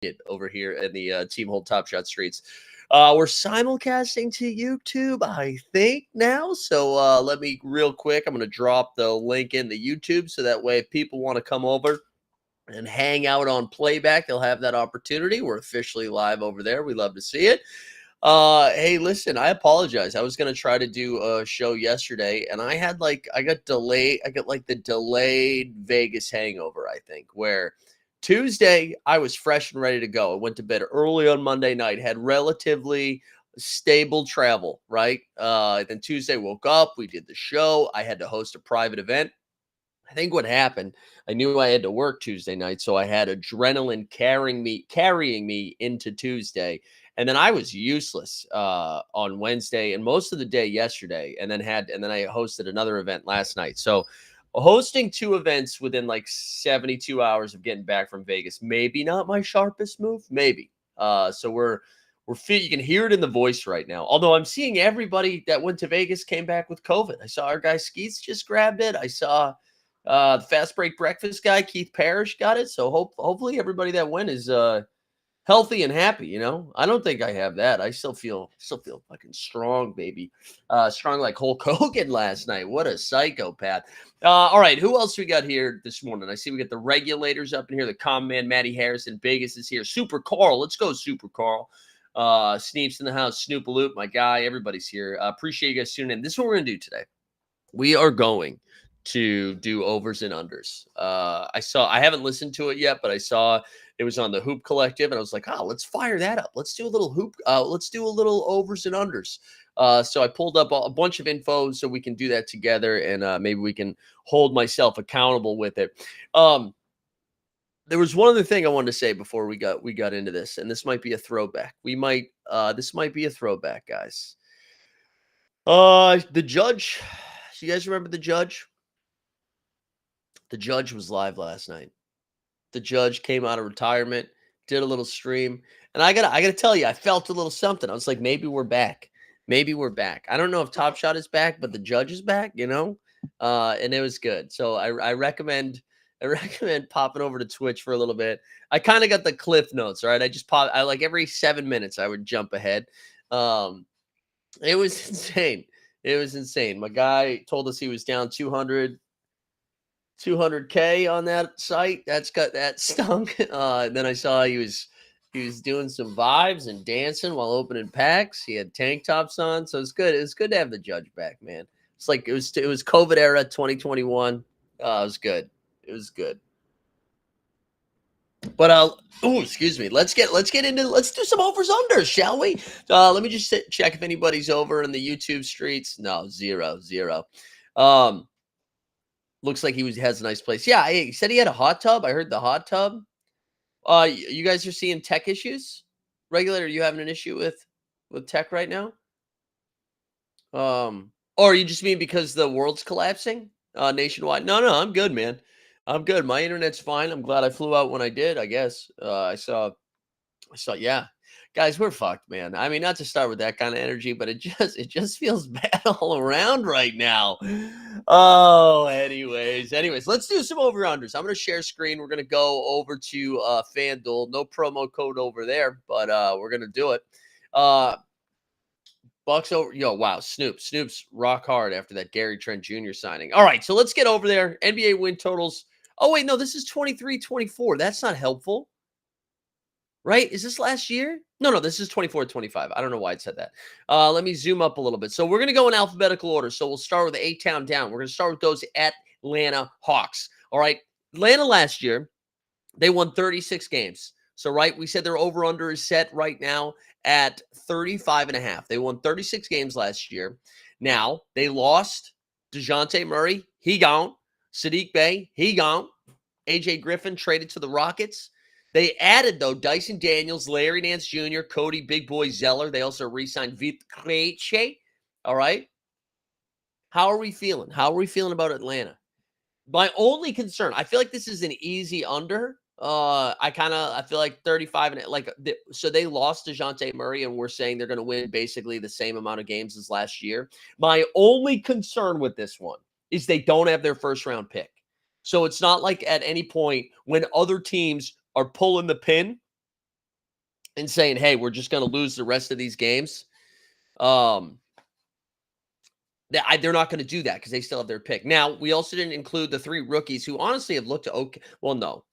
it over here in the Team Hold Top Shot streets. We're simulcasting to YouTube, I think, now. So let me real quick. I'm going to drop the link in the YouTube so that way if people want to come over and hang out on playback, they'll have that opportunity. We're officially live over there. We love to see it. Hey, listen, I apologize. I was going to try to do a show yesterday and I got delayed. I got like the delayed Vegas hangover, I think, where Tuesday I was fresh and ready to go. I went to bed early on Monday night, had relatively stable travel, right? Then Tuesday woke up, we did the show. I had to host a private event. I think what happened, I knew I had to work Tuesday night, so I had adrenaline carrying me into Tuesday. And then I was useless on Wednesday and most of the day yesterday, and then I hosted another event last night. So hosting two events within like 72 hours of getting back from Vegas, maybe not my sharpest move, maybe. So you can hear it in the voice right now. Although I'm seeing everybody that went to Vegas came back with COVID. I saw our guy Skeets just grabbed it. I saw the Fast Break Breakfast guy, Keith Parrish, got it. So hopefully everybody that went is healthy and happy. You know, I don't think I have that. I still feel fucking strong, baby. Strong like Hulk Hogan last night. What a psychopath. All right, who else we got here this morning? I see we got the regulators up in here. The comm man, Matty Harrison, Vegas is here. Super Carl, let's go, Super Carl. Sneeps in the house, Snoopaloop, my guy. Everybody's here. Appreciate you guys tuning in. This is what we're gonna do today. We are going to do overs and unders. I haven't listened to it yet, but I saw it was on the Hoop Collective, and I was like, oh, let's fire that up. Let's do a little let's do a little overs and unders. So I pulled up a bunch of info so we can do that together, and maybe we can hold myself accountable with it. There was one other thing I wanted to say before we got into this, and this might be a throwback. This might be a throwback, guys. The judge. Do you guys remember the judge? The judge was live last night. The judge came out of retirement, did a little stream, and I gotta tell you, I felt a little something. I was like, maybe we're back. Maybe we're back. I don't know if Top Shot is back, but the judge is back, you know? And it was good. So I recommend popping over to Twitch for a little bit. I kind of got the cliff notes, right? I like every 7 minutes I would jump ahead. It was insane. It was insane. My guy told us he was down 200K on that site. That stunk. And then I saw he was doing some vibes and dancing while opening packs. He had tank tops on, so it's good. It was good to have the judge back, man. It's like it was COVID era 2021. It was good. It was good. But excuse me. Let's do some overs unders, shall we? Let me just check if anybody's over in the YouTube streets. No, zero. Looks like he has a nice place. Yeah, he said he had a hot tub. I heard the hot tub. You guys are seeing tech issues? Regulator, are you having an issue with tech right now? Or you just mean because the world's collapsing nationwide? No, I'm good, man. I'm good. My internet's fine. I'm glad I flew out when I did, I guess. I saw, yeah. Guys, we're fucked, man. I mean, not to start with that kind of energy, but it just feels bad all around right now. Oh, anyways, let's do some over-unders. I'm going to share screen. We're going to go over to FanDuel. No promo code over there, but we're going to do it. Bucks over. Yo, wow. Snoop's rock hard after that Gary Trent Jr. signing. All right, so let's get over there. NBA win totals. Oh, wait, no, this is 23-24. That's not helpful. Right? Is this last year? No, this is 24-25. I don't know why it said that. Let me zoom up a little bit. So we're going to go in alphabetical order. So we'll start with the A-Town down. We're going to start with those Atlanta Hawks. All right. Atlanta last year, they won 36 games. So, right, we said their over-under is set right now at 35.5. They won 36 games last year. Now, they lost DeJounte Murray. He gone. Sadiq Bey. He gone. AJ Griffin traded to the Rockets. They added, though, Dyson Daniels, Larry Nance Jr., Cody Big Boy Zeller. They also re-signed Vit Krejci. All right. How are we feeling? How are we feeling about Atlanta? My only concern, I feel like this is an easy under. I feel like 35 and so they lost DeJounte Murray, and we're saying they're going to win basically the same amount of games as last year. My only concern with this one is they don't have their first round pick. So it's not like at any point when other teams are pulling the pin and saying, hey, we're just going to lose the rest of these games, um, they're not going to do that because they still have their pick. Now, we also didn't include the 3 rookies who honestly have looked okay. Well, no,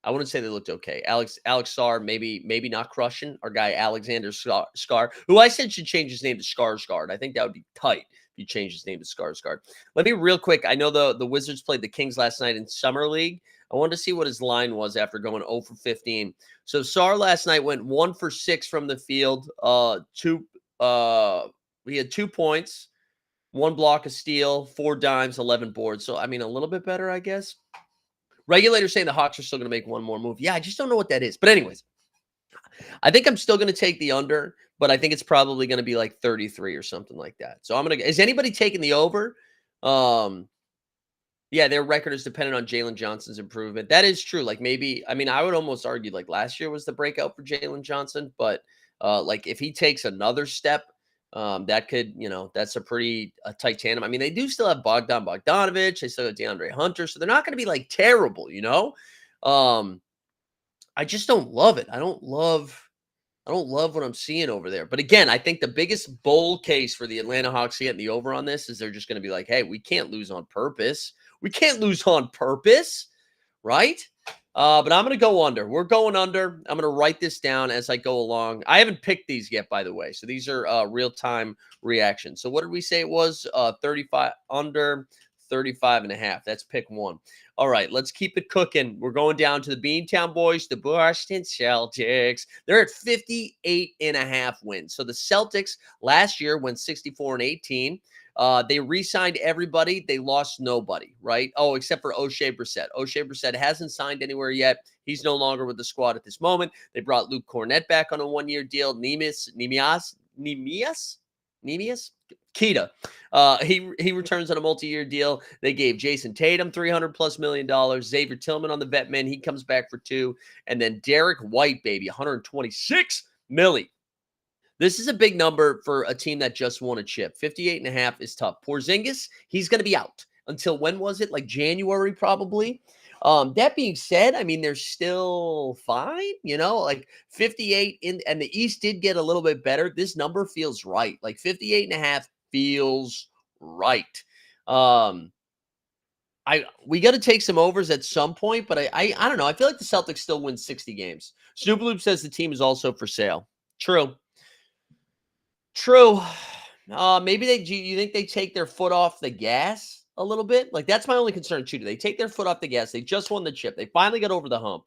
I wouldn't say they looked okay. Alex Sarr, maybe not crushing. Our guy Alexander Scar, who I said should change his name to Skarsgård. I think that would be tight if you change his name to Skarsgård. Let me real quick. I know the Wizards played the Kings last night in Summer League. I wanted to see what his line was after going 0 for 15. So Sarr last night went 1 for 6 from the field. He had 2 points, 1 block, a steal, 4 dimes, 11 boards. So I mean, a little bit better, I guess. Regulators saying the Hawks are still going to make one more move. Yeah, I just don't know what that is. But anyways, I think I'm still going to take the under, but I think it's probably going to be like 33 or something like that. So I'm going to – is anybody taking the over? Yeah, their record is dependent on Jalen Johnson's improvement. That is true. Like maybe – I mean, I would almost argue like last year was the breakout for Jalen Johnson. But like if he takes another step, that could, that's a tight tandem. I mean, they do still have Bogdan Bogdanovic. They still have DeAndre Hunter. So they're not going to be like terrible, I just don't love it. I don't love what I'm seeing over there. But again, I think the biggest bull case for the Atlanta Hawks getting the over on this is they're just going to be like, hey, we can't lose on purpose. We can't lose on purpose, right? But I'm going to go under. We're going under. I'm going to write this down as I go along. I haven't picked these yet, by the way. So these are real-time reactions. So what did we say it was? 35 under, 35.5. That's pick 1. All right, let's keep it cooking. We're going down to the Beantown Boys, the Boston Celtics. They're at 58.5 wins. So the Celtics last year went 64-18. They re-signed everybody. They lost nobody, right? Oh, except for O'Shea Brissett. O'Shea Brissett hasn't signed anywhere yet. He's no longer with the squad at this moment. They brought Luke Cornett back on a 1-year deal. Nemias Keita. He returns on a multi-year deal. They gave Jason Tatum $300+ million. Xavier Tillman on the vet min. He comes back for 2. And then Derek White, baby, $126 million. This is a big number for a team that just won a chip. 58.5 is tough. Porzingis, he's going to be out until when was it? Like January, probably. That being said, I mean, they're still fine, like 58 and the East did get a little bit better. This number feels right. Like 58.5 feels right. We got to take some overs at some point, but I don't know. I feel like the Celtics still win 60 games. Snoop Loop says the team is also for sale. True. Maybe you think they take their foot off the gas a little bit? Like that's my only concern too. Do they take their foot off the gas? They just won the chip. They finally got over the hump.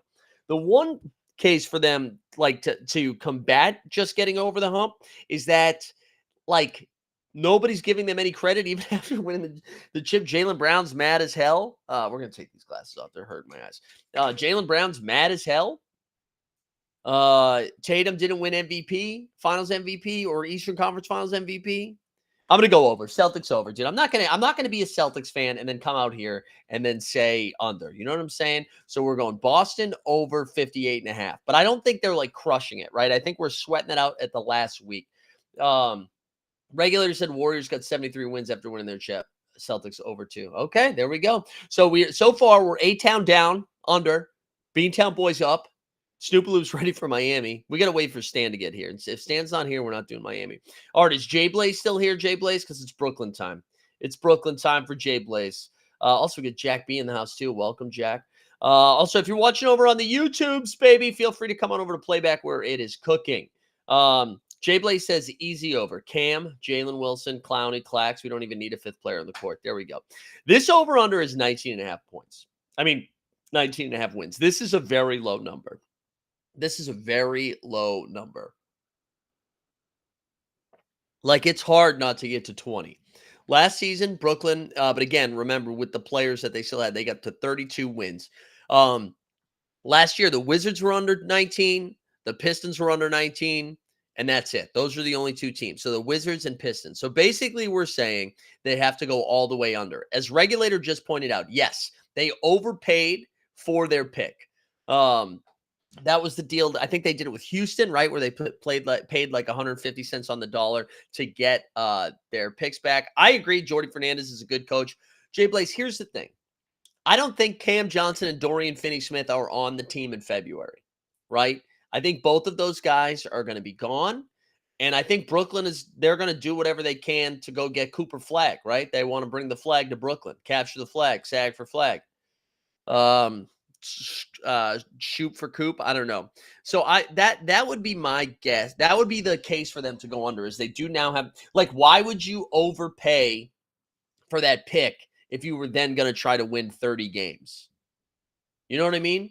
The one case for them, like to combat just getting over the hump, is that like nobody's giving them any credit even after winning the chip. Jaylen Brown's mad as hell. We're gonna take these glasses off. They're hurting my eyes. Jaylen Brown's mad as hell. Tatum didn't win MVP, Finals MVP, or Eastern Conference Finals MVP. I'm gonna go over. Celtics over, dude. I'm not gonna be a Celtics fan and then come out here and then say under. You know what I'm saying? So we're going Boston over 58.5. But I don't think they're like crushing it, right? I think we're sweating it out at the last week. Regulators said Warriors got 73 wins after winning their chip. Celtics over 2. Okay, there we go. So far we're A-Town down, under, Beantown Boys up. Snoop Loop's ready for Miami. We got to wait for Stan to get here. If Stan's not here, we're not doing Miami. All right, is Jay Blaze still here, Jay Blaze? Because it's Brooklyn time. It's Brooklyn time for Jay Blaze. Also, we got Jack B in the house, too. Welcome, Jack. Also, if you're watching over on the YouTubes, baby, feel free to come on over to Playback where it is cooking. Jay Blaze says easy over. Cam, Jalen Wilson, Clowney, Clax. We don't even need a 5th player on the court. There we go. This over-under is 19.5 points. 19.5 wins. This is a very low number. Like, it's hard not to get to 20. Last season, Brooklyn, but again, remember, with the players that they still had, they got to 32 wins. Last year, the Wizards were under 19. The Pistons were under 19. And that's it. Those are the only 2 teams. So the Wizards and Pistons. So basically, we're saying they have to go all the way under. As Regulator just pointed out, yes, they overpaid for their pick. That was the deal. I think they did it with Houston, right, where they paid like 150 cents on the dollar to get their picks back. I agree. Jordy Fernandez is a good coach. Jay Blaze, here's the thing. I don't think Cam Johnson and Dorian Finney-Smith are on the team in February, right? I think both of those guys are going to be gone. And I think they're going to do whatever they can to go get Cooper Flag, right? They want to bring the flag to Brooklyn, capture the flag, sag for flag, um, shoot for Coop. I don't know. So that would be my guess. That would be the case for them to go under is they do now have, like, why would you overpay for that pick if you were then going to try to win 30 games? You know what I mean?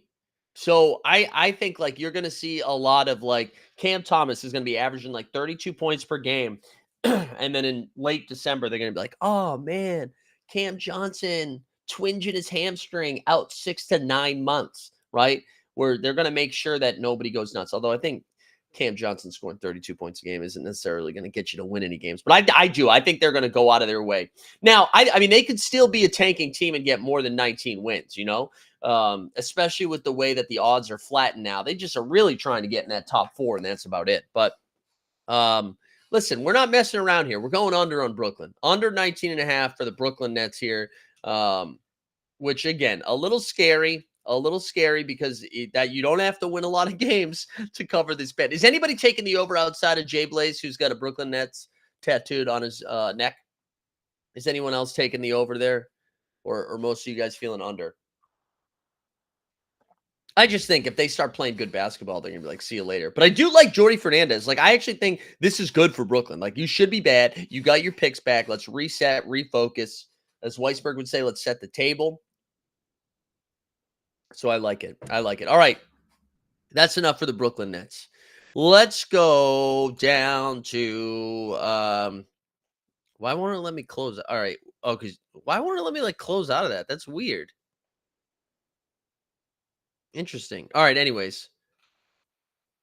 So I think like you're going to see a lot of like Cam Thomas is going to be averaging like 32 points per game. And then in late December, they're going to be like, oh man, Cam Johnson twinging his hamstring out 6 to 9 months, right? Where they're going to make sure that nobody goes nuts. Although I think Cam Johnson scoring 32 points a game isn't necessarily going to get you to win any games. But I do. I think they're going to go out of their way. Now, I mean, they could still be a tanking team and get more than 19 wins, you know? Especially with the way that the odds are flattened now. They just are really trying to get in that top 4, and that's about it. But listen, we're not messing around here. We're going under on Brooklyn. Under 19.5 for the Brooklyn Nets here, which, again, a little scary because that you don't have to win a lot of games to cover this bet. Is anybody taking the over outside of Jay Blaze, who's got a Brooklyn Nets tattooed on his neck? Is anyone else taking the over there? Or most of you guys feeling under? I just think if they start playing good basketball, they're going to be like, see you later. But I do like Jordy Fernandez. Like, I actually think this is good for Brooklyn. Like, you should be bad. You got your picks back. Let's reset, refocus. As Weisberg would say, let's set the table. So I like it. I like it. All right. That's enough for the Brooklyn Nets. Let's go down to why won't it let me close? All right. Oh, because why won't it let me like close out of that? That's weird. Interesting. All right. Anyways,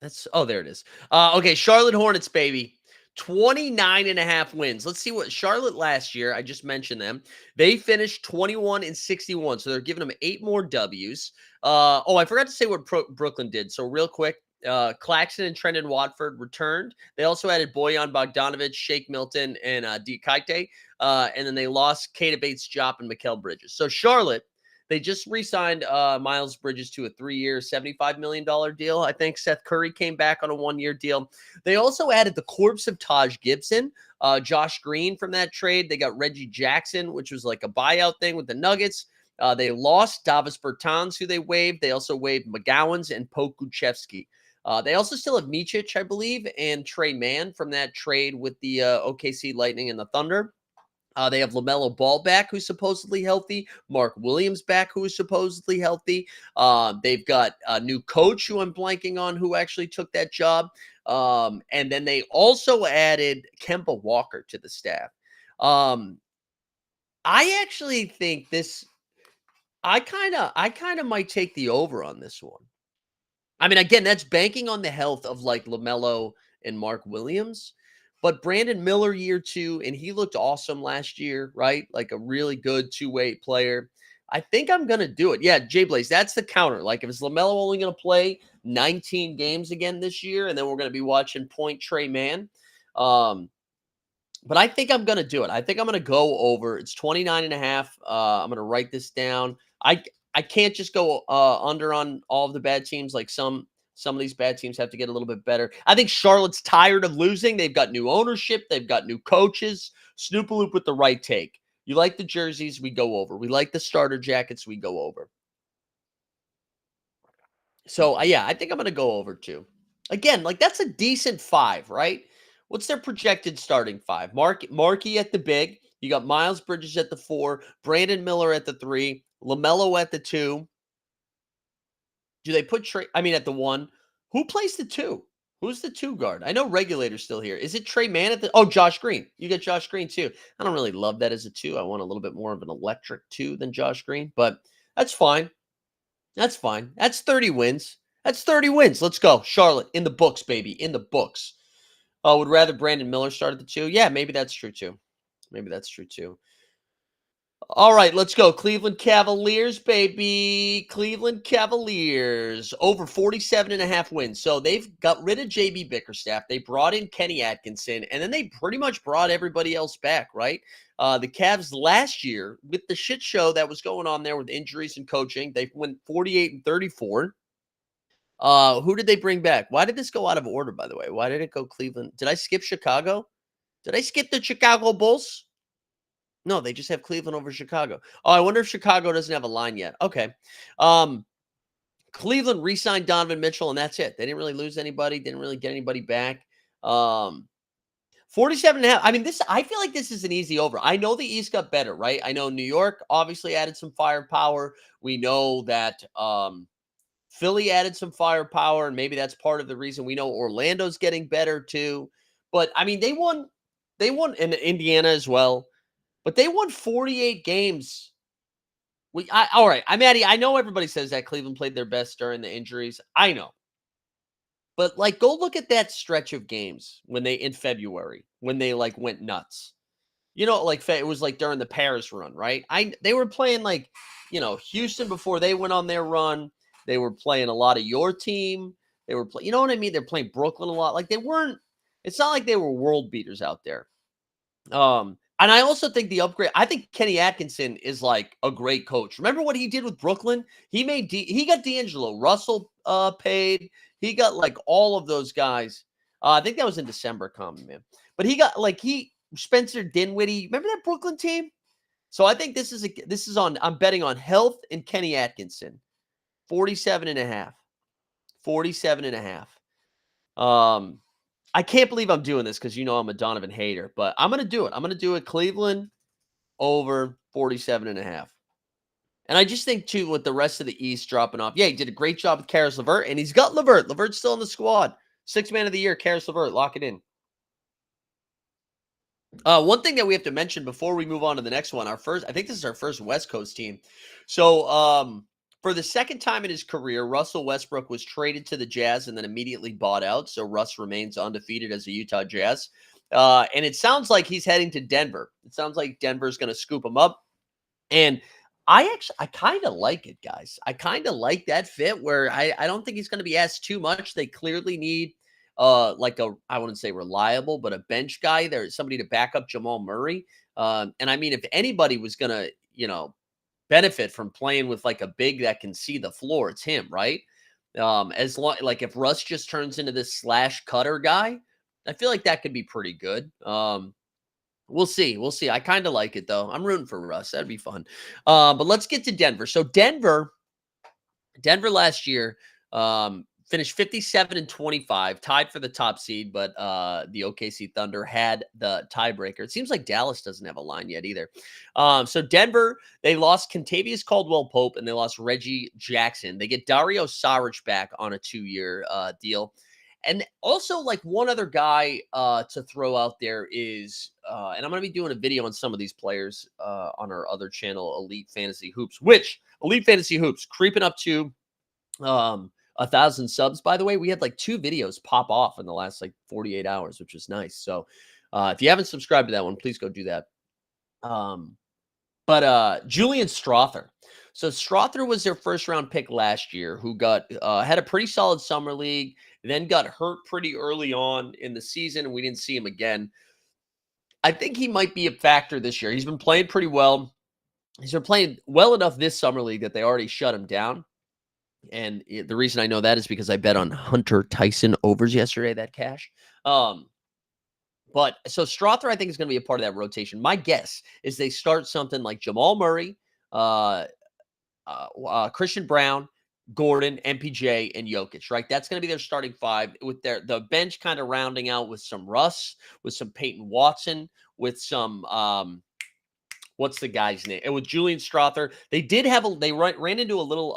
there it is. Okay. Charlotte Hornets, baby. 29.5 wins. Let's see what Charlotte last year. I just mentioned them. They finished 21-61. So they're giving them 8 more W's. I forgot to say what Brooklyn did. So real quick, Claxton and Trendon Watford returned. They also added Bojan Bogdanovic, Shake Milton, and Diakite. And then they lost Keita Bates-Diop and Mikal Bridges. So Charlotte, they just re-signed Miles Bridges to a 3-year, $75 million deal. I think Seth Curry came back on a 1-year deal. They also added the corpse of Taj Gibson, Josh Green from that trade. They got Reggie Jackson, which was like a buyout thing with the Nuggets. They lost Davis Bertans, who they waived. They also waived McGowans and Pokuševski. They also still have Micic, I believe, and Trey Mann from that trade with the OKC Lightning and the Thunder. They have LaMelo Ball back, who's supposedly healthy. Mark Williams back, who is supposedly healthy. They've got a new coach who I'm blanking on who actually took that job. And then they also added Kemba Walker to the staff. I actually think I kind of might take the over on this one. I mean, again, that's banking on the health of like LaMelo and Mark Williams. But Brandon Miller, year 2, and he looked awesome last year, right? Like a really good two-way player. I think I'm going to do it. Yeah, Jay Blaze, that's the counter. Like if it's LaMelo only going to play 19 games again this year, and then we're going to be watching Point Trey Mann. But I think I'm going to do it. I think I'm going to go over. It's 29.5. I'm going to write this down. I can't just go under on all of the bad teams. Like some of these bad teams have to get a little bit better. I think Charlotte's tired of losing. They've got new ownership. They've got new coaches. Snoopaloop with the right take. You like the jerseys, we go over. We like the starter jackets, we go over. So, yeah, I think I'm going to go over too. Again, like that's a decent 5, right? What's their projected starting 5? Markey at the big. You got Miles Bridges at the 4. Brandon Miller at the 3. LaMelo at the 2. Do they put at the 1? Who plays the 2? Who's the 2 guard? I know Regulator's still here. Is it Trey Mann at the... Oh, Josh Green. You get Josh Green, too. I don't really love that as a 2. I want a little bit more of an electric 2 than Josh Green, but that's fine. That's fine. That's 30 wins. That's 30 wins. Let's go. Charlotte, in the books, baby. In the books. Would rather Brandon Miller start at the 2? Yeah, maybe that's true, too. All right, let's go. Cleveland Cavaliers, baby. Cleveland Cavaliers. Over 47.5 wins. So they've got rid of JB Bickerstaff. They brought in Kenny Atkinson, and then they pretty much brought everybody else back, right? The Cavs last year, with the shit show that was going on there with injuries and coaching, they went 48-34. Who did they bring back? Why did this go out of order, by the way? Why did it go Cleveland? Did I skip Chicago? Did I skip the Chicago Bulls? No, they just have Cleveland over Chicago. Oh, I wonder if Chicago doesn't have a line yet. Okay. Um, Cleveland re-signed Donovan Mitchell, and that's it. They didn't really lose anybody, didn't really get anybody back. 47 and a half. I mean, I feel like this is an easy over. I know the East got better, right? I know New York obviously added some firepower. We know that Philly added some firepower, and maybe that's part of the reason. We know Orlando's getting better too. But I mean, they won in Indiana as well. But they won 48 games. All right. I'm Maddie. I know everybody says that Cleveland played their best during the injuries. I know. But like, go look at that stretch of games when they in February when they like went nuts. Like it was like during the Paris run, right? They were playing like, Houston before they went on their run. They were playing a lot of your team. They were playing, you know what I mean? They're playing Brooklyn a lot. Like they weren't. It's not like they were world beaters out there. And I also think the upgrade. I think Kenny Atkinson is like a great coach. Remember what he did with Brooklyn? He got D'Angelo Russell paid. He got like all of those guys. I think that was in December, coming man. But he got like Spencer Dinwiddie. Remember that Brooklyn team? So I think this is on. I'm betting on health and Kenny Atkinson. 47 and a half. 47 and a half. I can't believe I'm doing this because I'm a Donovan hater, but I'm going to do it. I'm going to do it Cleveland over 47 and a half. And I just think, too, with the rest of the East dropping off, he did a great job with Caris LeVert, and he's got LeVert. LeVert's still in the squad. Sixth man of the year, Caris LeVert. Lock it in. One thing that we have to mention before we move on to the next one, I think this is our first West Coast team. So, for the second time in his career, Russell Westbrook was traded to the Jazz and then immediately bought out. So Russ remains undefeated as a Utah Jazz. And it sounds like he's heading to Denver. It sounds like Denver's going to scoop him up. And I kind of like it, guys. I kind of like that fit where I don't think he's going to be asked too much. They clearly need I wouldn't say reliable, but a bench guy. There's somebody to back up Jamal Murray. And I mean, if anybody was going to, benefit from playing with like a big that can see the floor, it's him, right? As long like if Russ just turns into this slash cutter guy, I feel like that could be pretty good. We'll see. I kind of like it though. I'm rooting for Russ. That'd be fun. But let's get to Denver. So Denver last year finished 57 and 25, tied for the top seed, but the OKC Thunder had the tiebreaker. It seems like Dallas doesn't have a line yet either. So Denver, they lost Kentavious Caldwell-Pope and they lost Reggie Jackson. They get Dario Saric back on a 2-year deal. And also, like, one other guy to throw out there is, and I'm going to be doing a video on some of these players on our other channel, Elite Fantasy Hoops, which Elite Fantasy Hoops creeping up to 1,000 subs. By the way, we had like 2 videos pop off in the last like 48 hours, which is nice. So if you haven't subscribed to that one, please go do that. But Julian Strawther. So Strawther was their first round pick last year who got had a pretty solid summer league, then got hurt pretty early on in the season, and we didn't see him again. I think he might be a factor this year. He's been playing pretty well. He's been playing well enough this summer league that they already shut him down. And the reason I know that is because I bet on Hunter Tyson overs yesterday, that cash. But so Strawther, I think, is going to be a part of that rotation. My guess is they start something like Jamal Murray, Christian Brown, Gordon, MPJ, and Jokic, right? That's going to be their starting 5 with the bench kind of rounding out with some Russ, with some Peyton Watson, with some what's the guy's name? And with Julian Strawther, they ran into a little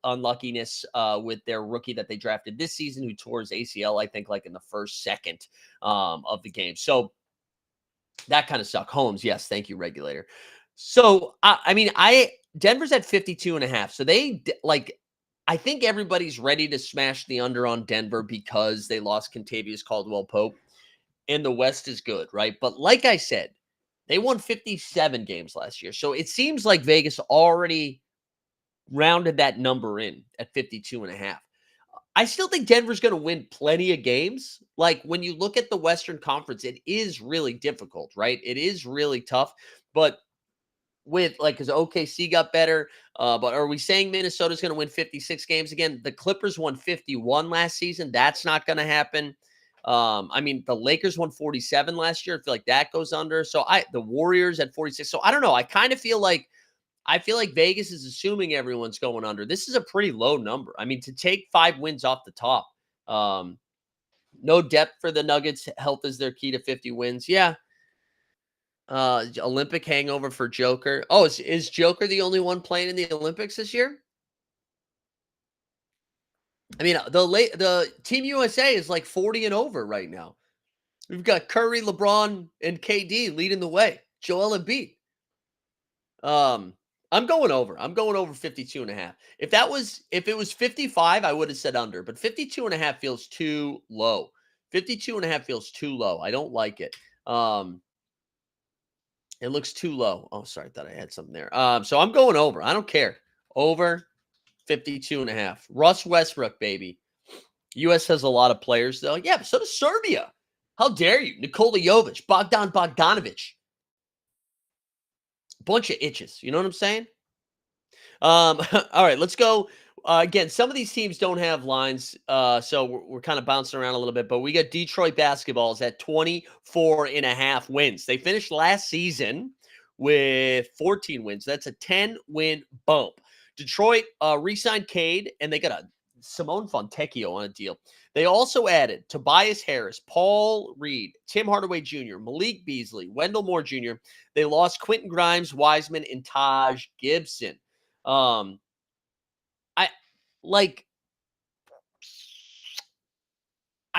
unluckiness with their rookie that they drafted this season who tore his ACL, I think, like in the first second of the game. So that kind of sucked. Holmes, yes, thank you, regulator. So Denver's at 52 and a half. So I think everybody's ready to smash the under on Denver because they lost Kentavious Caldwell-Pope, and the West is good, right? But like I said, they won 57 games last year. So it seems like Vegas already rounded that number in at 52 and a half. I still think Denver's going to win plenty of games. Like when you look at the Western Conference, it is really difficult, right? It is really tough. But with like because OKC got better. But are we saying Minnesota's going to win 56 games again? The Clippers won 51 last season. That's not going to happen. I mean, the Lakers won 47 last year. I feel like that goes under. So the Warriors at 46. So I don't know. I feel like Vegas is assuming everyone's going under. This is a pretty low number. I mean, to take 5 wins off the top. No depth for the Nuggets. Health is their key to 50 wins. Yeah. Olympic hangover for Joker. Oh, is Joker the only one playing in the Olympics this year? I mean, the Team USA is like 40 and over right now. We've got Curry, LeBron, and KD leading the way. Joel Embiid. I'm going over. I'm going over 52 and a half. If it was 55, I would have said under, but 52 and a half feels too low. 52 and a half feels too low. I don't like it. It looks too low. Oh, sorry. I thought I had something there. So I'm going over. I don't care. Over 52 and a half. Russ Westbrook, baby. U.S. has a lot of players, though. Yeah, but so does Serbia. How dare you? Nikola Jovic, Bogdan Bogdanovic. Bunch of itches. You know what I'm saying? All right, let's go. Again, some of these teams don't have lines, so we're kind of bouncing around a little bit, but we got Detroit basketballs at 24 and a half wins. They finished last season with 14 wins. That's a 10-win bump. Detroit re-signed Cade, and they got a Simone Fontecchio on a deal. They also added Tobias Harris, Paul Reed, Tim Hardaway Jr., Malik Beasley, Wendell Moore Jr. They lost Quentin Grimes, Wiseman, and Taj Gibson. I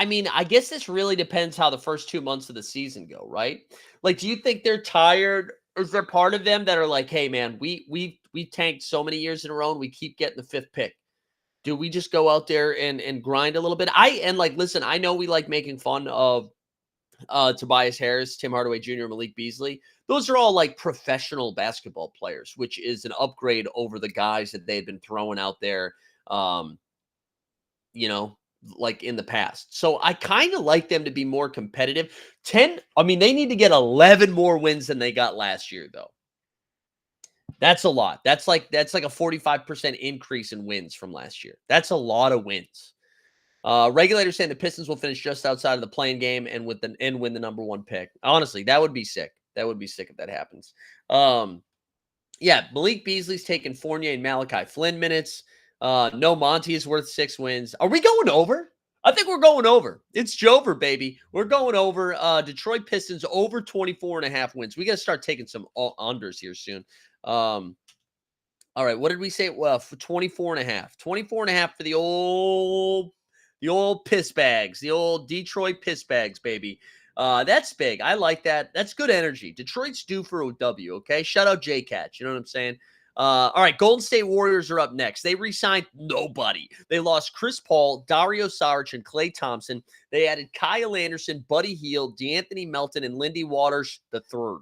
mean, I guess this really depends how the first 2 months of the season go, right? Like, do you think they're tired? Or is there part of them that are like, hey, man, we tanked so many years in a row and we keep getting the 5th pick? Do we just go out there and grind a little bit? Listen, I know we like making fun of Tobias Harris, Tim Hardaway Jr., Malik Beasley. Those are all like professional basketball players, which is an upgrade over the guys that they've been throwing out there, like in the past. So I kind of like them to be more competitive. They need to get 11 more wins than they got last year, though. That's a lot. That's like a 45% increase in wins from last year. That's a lot of wins. Regulators saying the Pistons will finish just outside of the play-in game and win the number 1 pick. Honestly, that would be sick. That would be sick if that happens. Yeah, Malik Beasley's taking Fournier and Malachi Flynn minutes. No, Monty is worth 6 wins. Are we going over? I think we're going over. It's Jover, baby. We're going over. Detroit Pistons over 24 and a half wins. We got to start taking some unders here soon. All right, what did we say? Well, for 24 and a half. 24 and a half for the old piss bags, the old Detroit piss bags, baby. That's big. I like that. That's good energy. Detroit's due for a W, okay? Shout out J-Cat. You know what I'm saying? All right, Golden State Warriors are up next. They re-signed nobody. They lost Chris Paul, Dario Saric, and Klay Thompson. They added Kyle Anderson, Buddy Hield, DeAnthony Melton, and Lindy Waters III.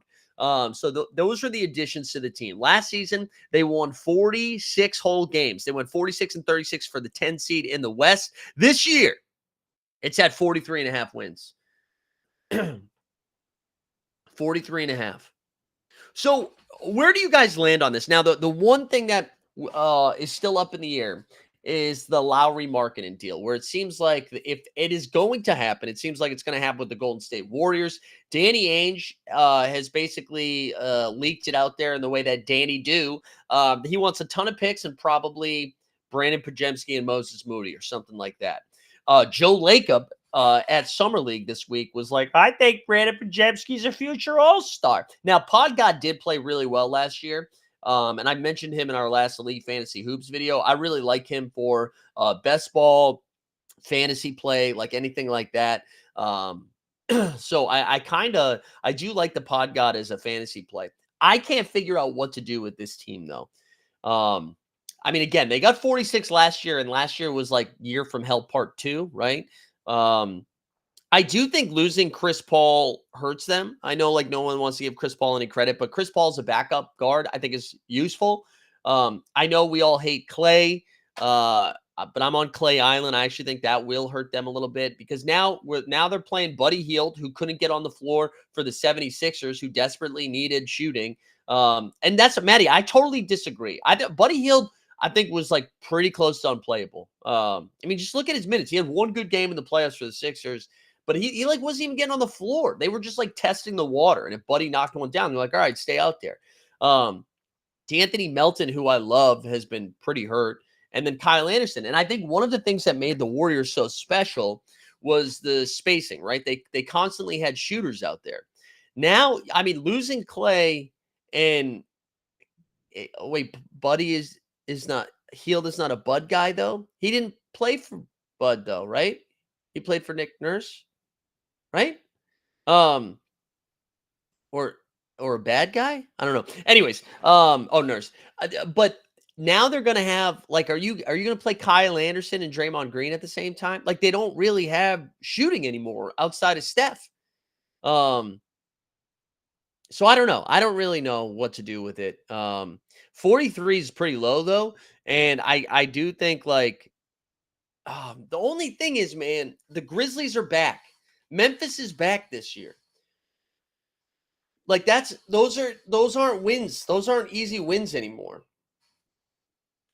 So those are the additions to the team. Last season, they won 46 whole games. They went 46 and 36 for the 10 seed in the West. This year, it's at 43 and a half wins. 43 and a half. So where do you guys land on this? Now, the one thing that is still up in the air is the Lowry marketing deal, where it seems like if it is going to happen, it seems like it's going to happen with the Golden State Warriors. Danny Ainge has basically leaked it out there in the way that Danny do. He wants a ton of picks and probably Brandon Podziemski and Moses Moody or something like that. Joe Lacob at Summer League this week was like, I think Brandon Podziemski's a future All-Star. Now, PodGod did play really well last year. And I mentioned him in our last Elite Fantasy Hoops video. I really like him for best ball, fantasy play, like anything like that. So I do like the PodGod as a fantasy play. I can't figure out what to do with this team, though. I mean, again, they got 46 last year, and last year was like Year from Hell Part 2, right? I do think losing Chris Paul hurts them. I know like no one wants to give Chris Paul any credit, but Chris Paul's a backup guard. I think is useful. I know we all hate Clay, but I'm on Clay Island. I actually think that will hurt them a little bit because now they're playing Buddy Hield, who couldn't get on the floor for the 76ers, who desperately needed shooting. And that's Maddie. I totally disagree. Buddy Hield, I think, was like pretty close to unplayable. I mean, just look at his minutes. He had one good game in the playoffs for the Sixers, but he like wasn't even getting on the floor. They were just like testing the water. And if Buddy knocked one down, they're like, all right, stay out there. D'Anthony Melton, who I love, has been pretty hurt. And then Kyle Anderson. And I think one of the things that made the Warriors so special was the spacing, right? They constantly had shooters out there. Now, I mean, losing Clay and wait, Buddy is not Hield is not a Bud guy though. He didn't play for Bud though, right? He played for Nick Nurse, right? Um, or a bad guy? I don't know. Anyways, oh Nurse, but now they're gonna have like, are you gonna play Kyle Anderson and Draymond Green at the same time? Like they don't really have shooting anymore outside of Steph. So I don't know. I don't really know what to do with it. 43 is pretty low though, and I do think like the only thing is, man, the Grizzlies are back. Memphis is back this year. Like those aren't wins. Those aren't easy wins anymore.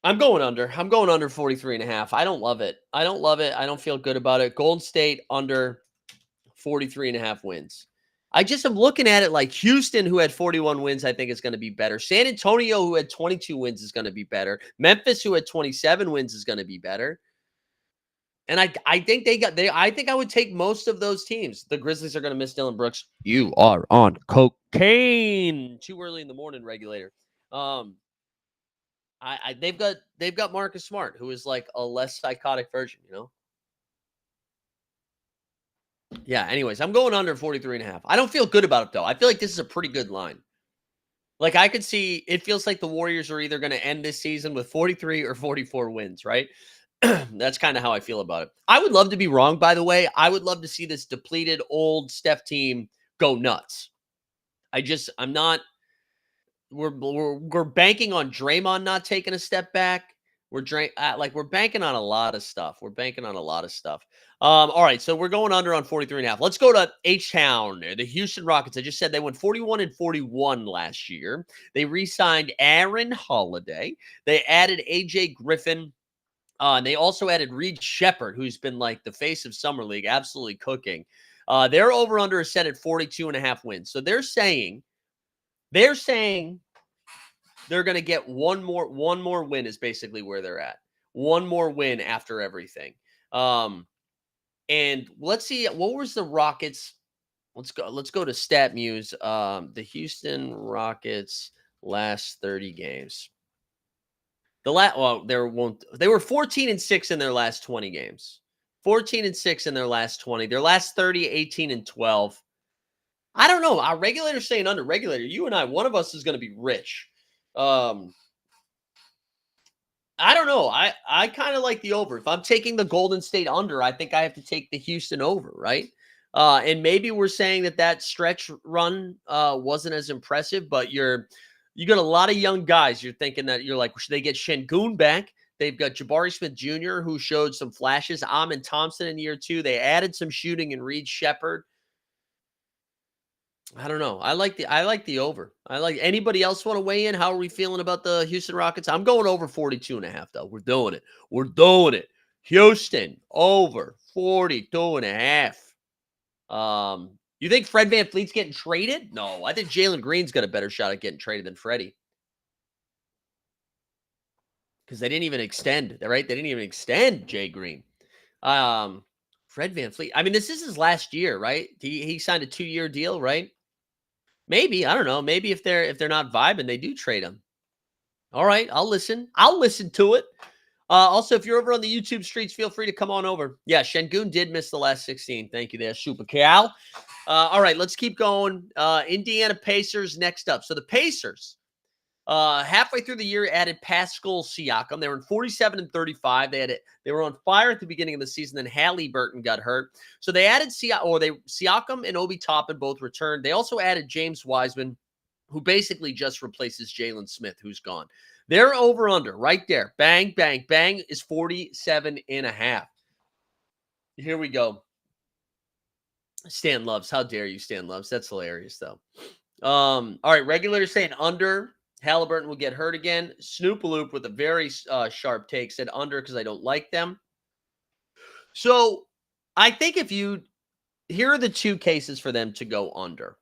I'm going under. I'm going under 43 and a half. I don't love it. I don't feel good about it. Golden State under 43 and a half wins. I just am looking at it like Houston, who had 41 wins, I think is going to be better. San Antonio, who had 22 wins, is going to be better. Memphis, who had 27 wins, is going to be better. And I think I think I would take most of those teams. The Grizzlies are going to miss Dylan Brooks. You are on cocaine. Too early in the morning, regulator. They've got Marcus Smart, who is like a less psychotic version, you know? Yeah, anyways, I'm going under 43 and a half. I don't feel good about it, though. I feel like this is a pretty good line. Like, I could see, it feels like the Warriors are either going to end this season with 43 or 44 wins, right? That's kind of how I feel about it. I would love to be wrong, by the way. I would love to see this depleted old Steph team go nuts. I'm not, we're banking on Draymond not taking a step back. We're banking on a lot of stuff. All right, so we're going under on 43 and a half. Let's go to H-Town, the Houston Rockets. I just said they went 41 and 41 last year. They re-signed Aaron Holiday. They added AJ Griffin. And they also added Reed Shepherd, who's been like the face of Summer League, absolutely cooking. Their over-under is set at 42 and a half wins. So they're saying they're going to get one more win is basically where they're at. One more win after everything. And let's see, what was the Rockets? Let's go to StatMuse. The Houston Rockets last 30 games. They were 14 and 6 in their last 20 games. 14 and 6 in their last 20. Their last 30, 18 and 12. I don't know. Our regulator's saying under. Regulator, you and I, one of us is going to be rich. I don't know. I kind of like the over. If I'm taking the Golden State under, I think I have to take the Houston over, right? And maybe we're saying that stretch run wasn't as impressive, but you got a lot of young guys. You're thinking that you're like, should they get Şengün back? They've got Jabari Smith Jr., who showed some flashes. Amen Thompson in year 2. They added some shooting in Reed Shepherd. I don't know. I like the over. Anybody else want to weigh in? How are we feeling about the Houston Rockets? I'm going over 42 and a half, though. We're doing it. Houston over 42 and a half. You think Fred VanVleet's getting traded? No, I think Jalen Green's got a better shot at getting traded than Freddie. Because they didn't even extend, right? They didn't even extend Jay Green. Fred VanVleet. I mean, this is his last year, right? He signed a 2-year deal, right? Maybe. I don't know. Maybe if they're not vibing, they do trade him. All right, I'll listen. I'll listen to it. Also, if you're over on the YouTube streets, feel free to come on over. Yeah, Şengün did miss the last 16. Thank you there, Super Cal. All right, let's keep going. Indiana Pacers next up. So the Pacers, halfway through the year, added Pascal Siakam. They were in 47 and 35. They were on fire at the beginning of the season. Then Halliburton got hurt, so they added Siakam and Obi Toppin both returned. They also added James Wiseman, who basically just replaces Jalen Smith, who's gone. They're over under right there. Bang, bang, bang is 47 and a half. Here we go. Stan Loves. How dare you, Stan Loves? That's hilarious, though. All right, regulators saying under. Halliburton will get hurt again. Snoopaloop with a very sharp take said under because I don't like them. So I think if you here are the two cases for them to go under.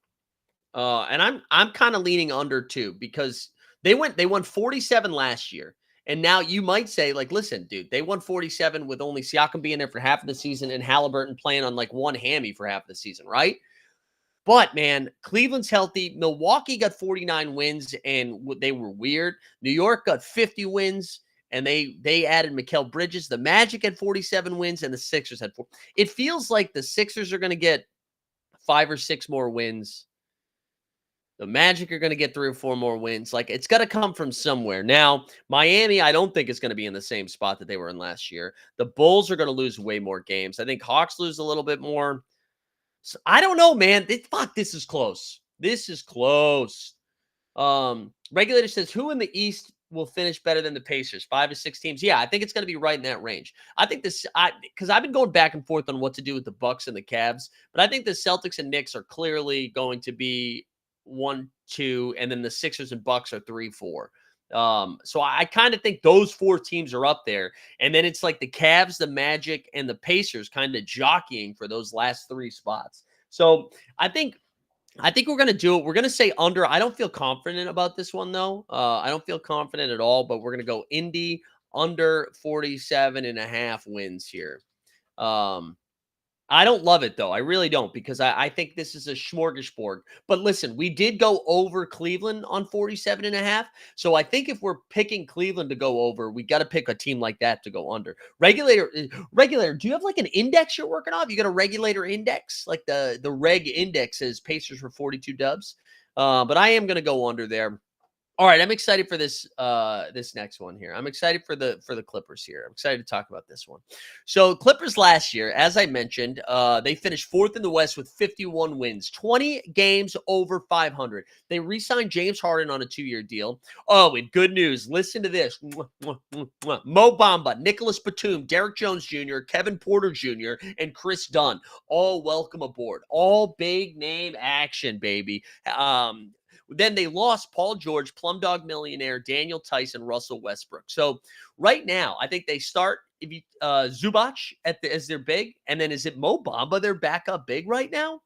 And I'm kind of leaning under too because they won 47 last year. And now you might say, like, listen, dude, they won 47 with only Siakam being there for half of the season and Halliburton playing on like one hammy for half the season, right? But man, Cleveland's healthy. Milwaukee got 49 wins and they were weird. New York got 50 wins and they added Mikal Bridges. The Magic had 47 wins and the Sixers had 4. It feels like the Sixers are going to get 5 or 6 more wins. The Magic are going to get 3 or 4 more wins. Like, it's got to come from somewhere. Now, Miami, I don't think is going to be in the same spot that they were in last year. The Bulls are going to lose way more games. I think Hawks lose a little bit more. So, I don't know, man. Fuck, this is close. This is close. Regulator says, who in the East will finish better than the Pacers? 5 to 6 teams. Yeah, I think it's going to be right in that range. I think because I've been going back and forth on what to do with the Bucks and the Cavs, but I think the Celtics and Knicks are clearly going to be 1, 2, and then the Sixers and Bucks are 3, 4. So I kind of think those 4 teams are up there. And then it's like the Cavs, the Magic, and the Pacers kind of jockeying for those last 3 spots. So I think we're going to do it. We're going to say under. I don't feel confident about this one, though. I don't feel confident at all, but we're going to go Indy under 47.5 wins here. I don't love it, though. I really don't, because I think this is a smorgasbord. But listen, we did go over Cleveland on 47.5. So I think if we're picking Cleveland to go over, we got to pick a team like that to go under. Regulator, do you have like an index you're working off? You got a regulator index? Like the reg index says Pacers for 42 dubs. But I am going to go under there. All right, I'm excited for this this next one here. I'm excited for the Clippers here. I'm excited to talk about this one. So Clippers last year, as I mentioned, they finished 4th in the West with 51 wins, 20 games over 500. They re-signed James Harden on a 2-year deal. Oh, and good news. Listen to this. Mo Bamba, Nicholas Batum, Derek Jones Jr., Kevin Porter Jr., and Chris Dunn. All welcome aboard. All big name action, baby. Then they lost Paul George, Plum Dog Millionaire, Daniel Tyson, Russell Westbrook. So right now, I think they start Zubac as their big, and then is it Mo Bamba their backup big right now?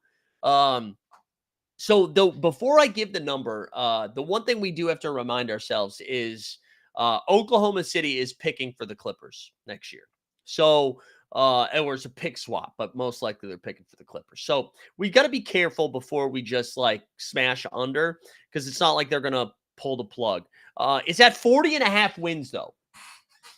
So before I give the number, the one thing we do have to remind ourselves is Oklahoma City is picking for the Clippers next year. So and it's a pick swap, but most likely they're picking for the Clippers. So we got to be careful before we just like smash under, because it's not like they're going to pull the plug. It's at 40.5 wins, though.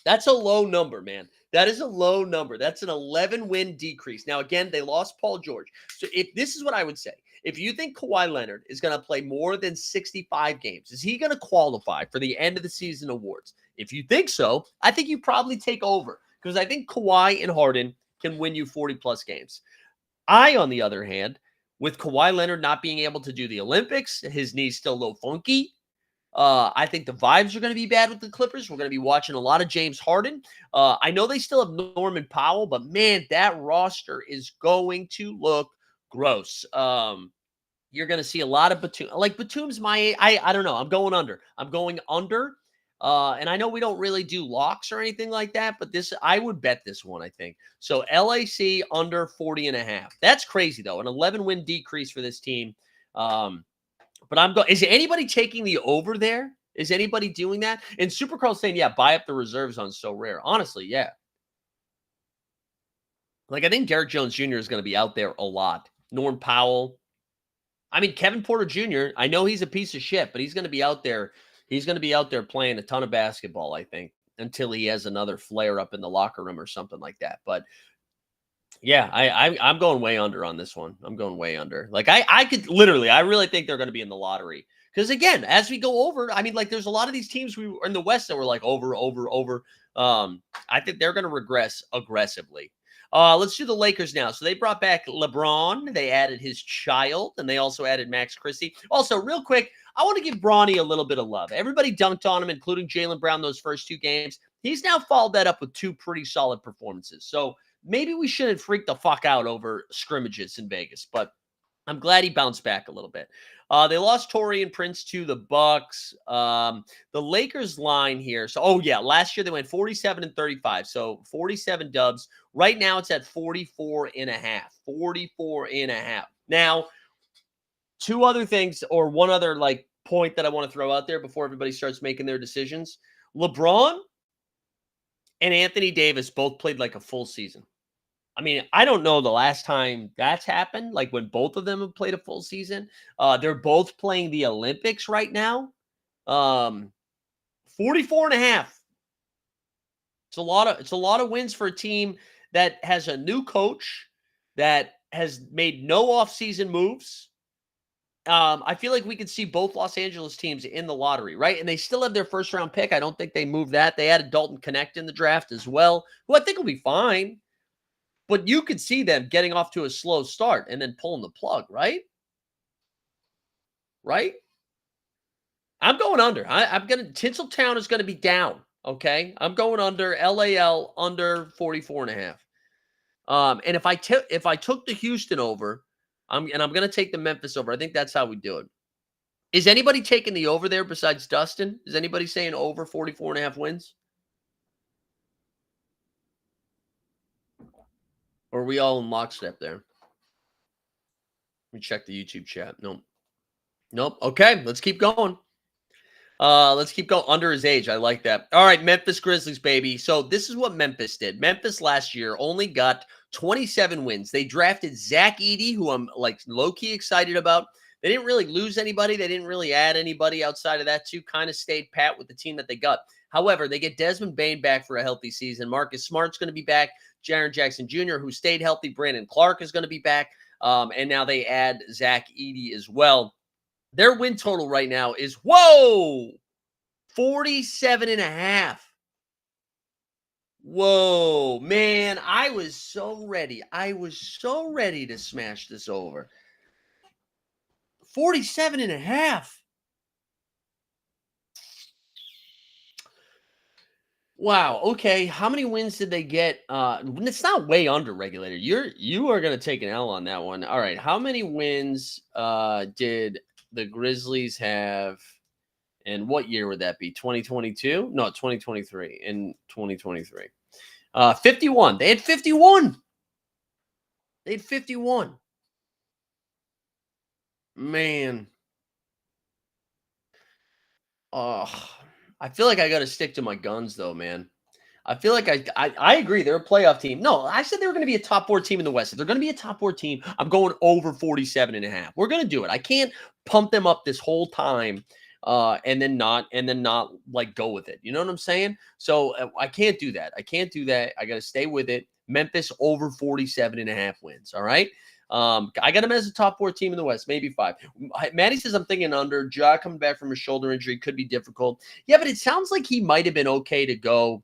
That's a low number, man. That is a low number. That's an 11-win decrease. Now, again, they lost Paul George. So if this is what I would say. If you think Kawhi Leonard is going to play more than 65 games, is he going to qualify for the end of the season awards? If you think so, I think you probably take over, because I think Kawhi and Harden can win you 40-plus games. On the other hand, with Kawhi Leonard not being able to do the Olympics, his knee's still a little funky. I think the vibes are going to be bad with the Clippers. We're going to be watching a lot of James Harden. I know they still have Norman Powell, but man, that roster is going to look gross. You're going to see a lot of Batum. Like Batum's I don't know. I'm going under. And I know we don't really do locks or anything like that, but I would bet this one, I think. So LAC under 40.5. That's crazy, though. An 11-win decrease for this team. But is anybody taking the over there? Is anybody doing that? And Super Carl's saying, yeah, buy up the reserves on So Rare. Honestly, yeah. Like, I think Derek Jones Jr. is going to be out there a lot. Norm Powell. I mean, Kevin Porter Jr., I know he's a piece of shit, but he's going to be out there. He's going to be out there playing a ton of basketball, I think, until he has another flare up in the locker room or something like that. But yeah, I'm going way under on this one. I'm going way under. Like I could literally, I really think they're going to be in the lottery. Because again, as we go over, I mean, like there's a lot of these teams we were in the West that were like over. I think they're going to regress aggressively. Let's do the Lakers now. So they brought back LeBron. They added his child, and they also added Max Christie. Also, real quick, I want to give Bronny a little bit of love. Everybody dunked on him, including Jaylen Brown, those first 2 games. He's now followed that up with 2 pretty solid performances. So maybe we shouldn't freak the fuck out over scrimmages in Vegas, but I'm glad he bounced back a little bit. They lost Torian Prince to the Bucks. The Lakers line here. So, oh yeah, last year they went 47 and 35. So 47 dubs. Right now it's at 44 and a half. 44 and a half. Now, two other things, or one other like point that I want to throw out there before everybody starts making their decisions. LeBron and Anthony Davis both played like a full season. I mean, I don't know the last time that's happened, like when both of them have played a full season. They're both playing the Olympics right now. 44 and a half. It's a lot of wins for a team that has a new coach that has made no offseason moves. I feel like we could see both Los Angeles teams in the lottery, right? And they still have their first round pick. I don't think they moved that. They added Dalton Connect in the draft as well, who I think will be fine. But you could see them getting off to a slow start and then pulling the plug, right? Right? I'm going under. I'm going to, Tinseltown is going to be down. Okay. I'm going under LAL under 44 and a half. And if I took the Houston over, I'm going to take the Memphis over. I think that's how we do it. Is anybody taking the over there besides Dustin? Is anybody saying over 44 and a half wins? Or are we all in lockstep there? Let me check the YouTube chat. Nope. Nope. Okay, let's keep going. Let's keep going. Under his age. I like that. All right, Memphis Grizzlies, baby. So this is what Memphis did. Memphis last year only got 27 wins. They drafted Zach Edey, who I'm like low-key excited about. They didn't really lose anybody. They didn't really add anybody outside of that too. Kind of stayed pat with the team that they got. However, they get Desmond Bane back for a healthy season. Marcus Smart's going to be back. Jaren Jackson Jr., who stayed healthy. Brandon Clark is going to be back. And now they add Zach Edey as well. Their win total right now is, 47 and a half. Whoa, man, I was so ready. I was so ready to smash this over. 47 and a half. Wow. Okay. How many wins did they get? It's not way under, regulator. You are going to take an L on that one. All right. How many wins did the Grizzlies have? And what year would that be? 2022? No, 2023. In 2023. 51. They had 51. They had 51. Man. I feel like I got to stick to my guns, though, man. I feel like I agree. They're a playoff team. No, I said they were going to be a top 4 team in the West. If they're going to be a top 4 team, I'm going over 47 and a half. We're going to do it. I can't pump them up this whole time and then not like go with it. You know what I'm saying? So I can't do that. I got to stay with it. Memphis over 47 and a half wins. All right. I got him as a top 4 team in the West, maybe 5. Maddie says I'm thinking under. Ja coming back from a shoulder injury could be difficult. Yeah, but it sounds like he might have been okay to go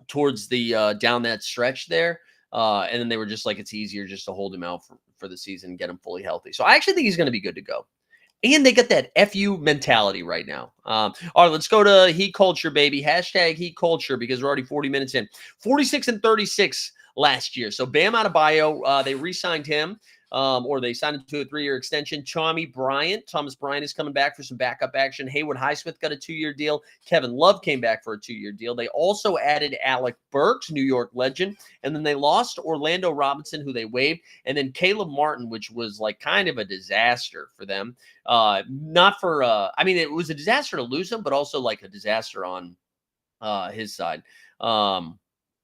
towards the down that stretch there. And then they were just like, it's easier just to hold him out for the season and get him fully healthy. So I actually think he's going to be good to go. And they got that FU mentality right now. All right, let's go to Heat Culture, baby. Hashtag Heat Culture, because we're already 40 minutes in. 46 and 36 last year. So Bam Adebayo, they re-signed him. Or they signed him to a 3-year extension. Thomas Bryant is coming back for some backup action. Haywood Highsmith got a 2-year deal. Kevin Love came back for a 2-year deal. They also added Alec Burks, New York legend. And then they lost Orlando Robinson, who they waived. And then Caleb Martin, which was like kind of a disaster for them. Not for, it was a disaster to lose him, but also like a disaster on his side.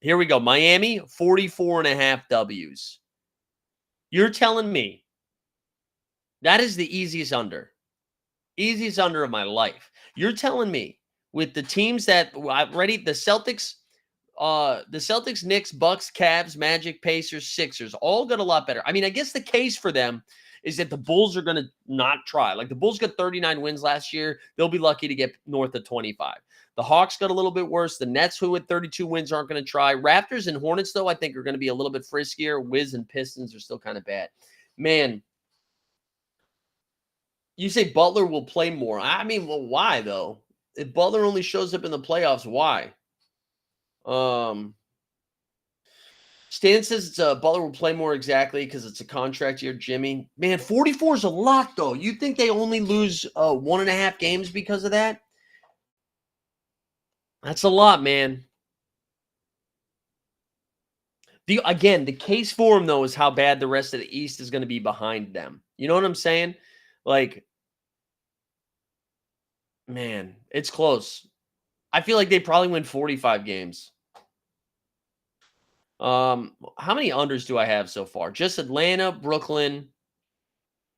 Here we go. Miami, 44 and a half W's. You're telling me that is the easiest under of my life. You're telling me with the teams that I've ready, the Celtics, Knicks, Bucks, Cavs, Magic, Pacers, Sixers, all got a lot better. I mean, I guess the case for them is that the Bulls are going to not try. Like the Bulls got 39 wins last year. They'll be lucky to get north of 25. The Hawks got a little bit worse. The Nets, who with 32 wins, aren't going to try. Raptors and Hornets, though, I think are going to be a little bit friskier. Wiz and Pistons are still kind of bad. Man, you say Butler will play more. I mean, well, why, though? If Butler only shows up in the playoffs, why? Stan says it's Butler will play more exactly because it's a contract year. Jimmy, man, 44 is a lot though. You think they only lose 1.5 games because of that? That's a lot, man. The case for him though is how bad the rest of the East is going to be behind them. You know what I'm saying? Like, man, it's close. I feel like they probably win 45 games. How many unders do I have so far? Just Atlanta, Brooklyn,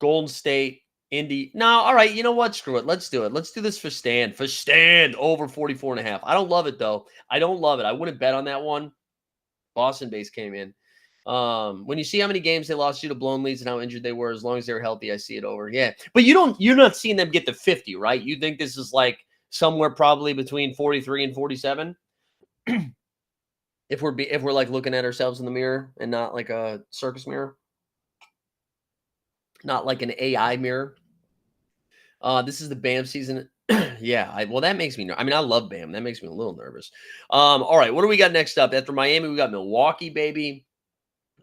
Golden State, Indy. No, all right. You know what? Screw it. Let's do it. Let's do this for Stan. For Stan, over 44.5. I don't love it, though. I don't love it. I wouldn't bet on that one. Boston base came in. When you see how many games they lost due to blown leads and how injured they were, as long as they were healthy, I see it over. Yeah. But you're not seeing them get to 50, right? You think this is like somewhere probably between 43 and 47? If we're like looking at ourselves in the mirror and not like a circus mirror, not like an AI mirror. This is the Bam season. Yeah, well, that makes me. I mean, I love Bam. That makes me a little nervous. All right, what do we got next up? After Miami, we got Milwaukee, baby.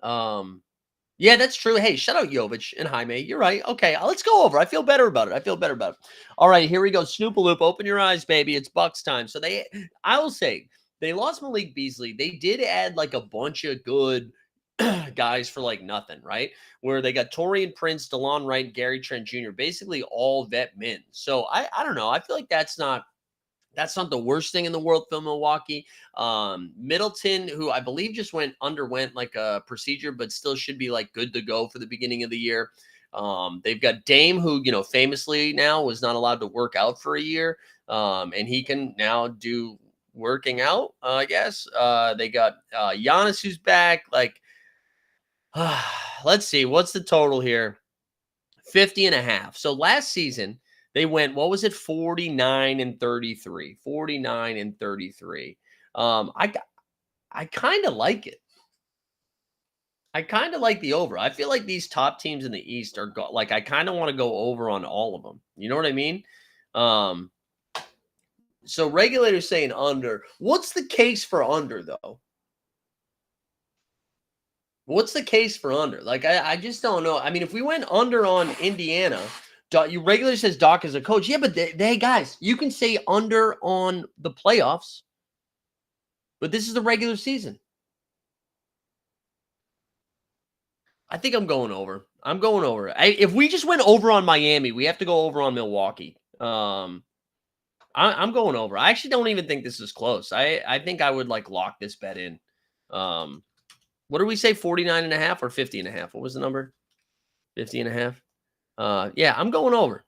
Yeah, that's true. Hey, shout out Jovic and Jaime. You're right. Okay, let's go over. I feel better about it. All right, here we go. Snoopaloop, open your eyes, baby. It's Bucks time. So I will say, they lost Malik Beasley. They did add like a bunch of good guys for like nothing, right? Where they got Torian Prince, DeLon Wright, Gary Trent Jr., basically all vet men. So I don't know. I feel like that's not the worst thing in the world for Milwaukee. Middleton, who I believe just underwent like a procedure, but still should be like good to go for the beginning of the year. They've got Dame, who, famously now was not allowed to work out for a year. And he can now do working out, I guess. They got Giannis, who's back. Like, let's see, what's the total here? 50.5. So last season, they went, what was it? 49 and 33. 49 and 33. I kind of like it. I kind of like the over. I feel like these top teams in the East are like, I kind of want to go over on all of them. You know what I mean? So regulators saying under. What's the case for under, though? What's the case for under? Like, I just don't know. I mean, if we went under on Indiana, you regularly says Doc is a coach. Yeah, but they guys, you can say under on the playoffs, but this is the regular season. I think I'm going over. If we just went over on Miami, we have to go over on Milwaukee. I'm going over. I actually don't even think this is close. I think I would like lock this bet in. What did we say? 49.5 or 50.5? What was the number? 50.5. Yeah, I'm going over.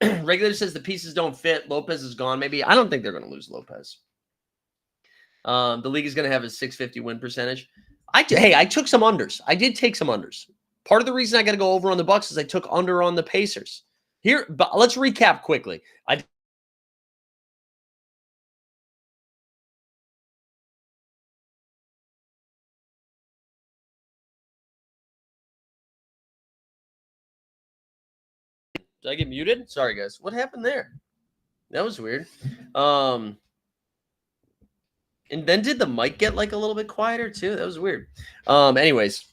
Regulator says the pieces don't fit. Lopez is gone. Maybe I don't think they're going to lose Lopez. The league is going to have a 650 win percentage. I took some unders. I did take some unders. Part of the reason I got to go over on the Bucks is I took under on the Pacers. Here, but let's recap quickly. Did I get muted? Sorry, guys. What happened there? That was weird. And then did the mic get like a little bit quieter too? That was weird. Anyways.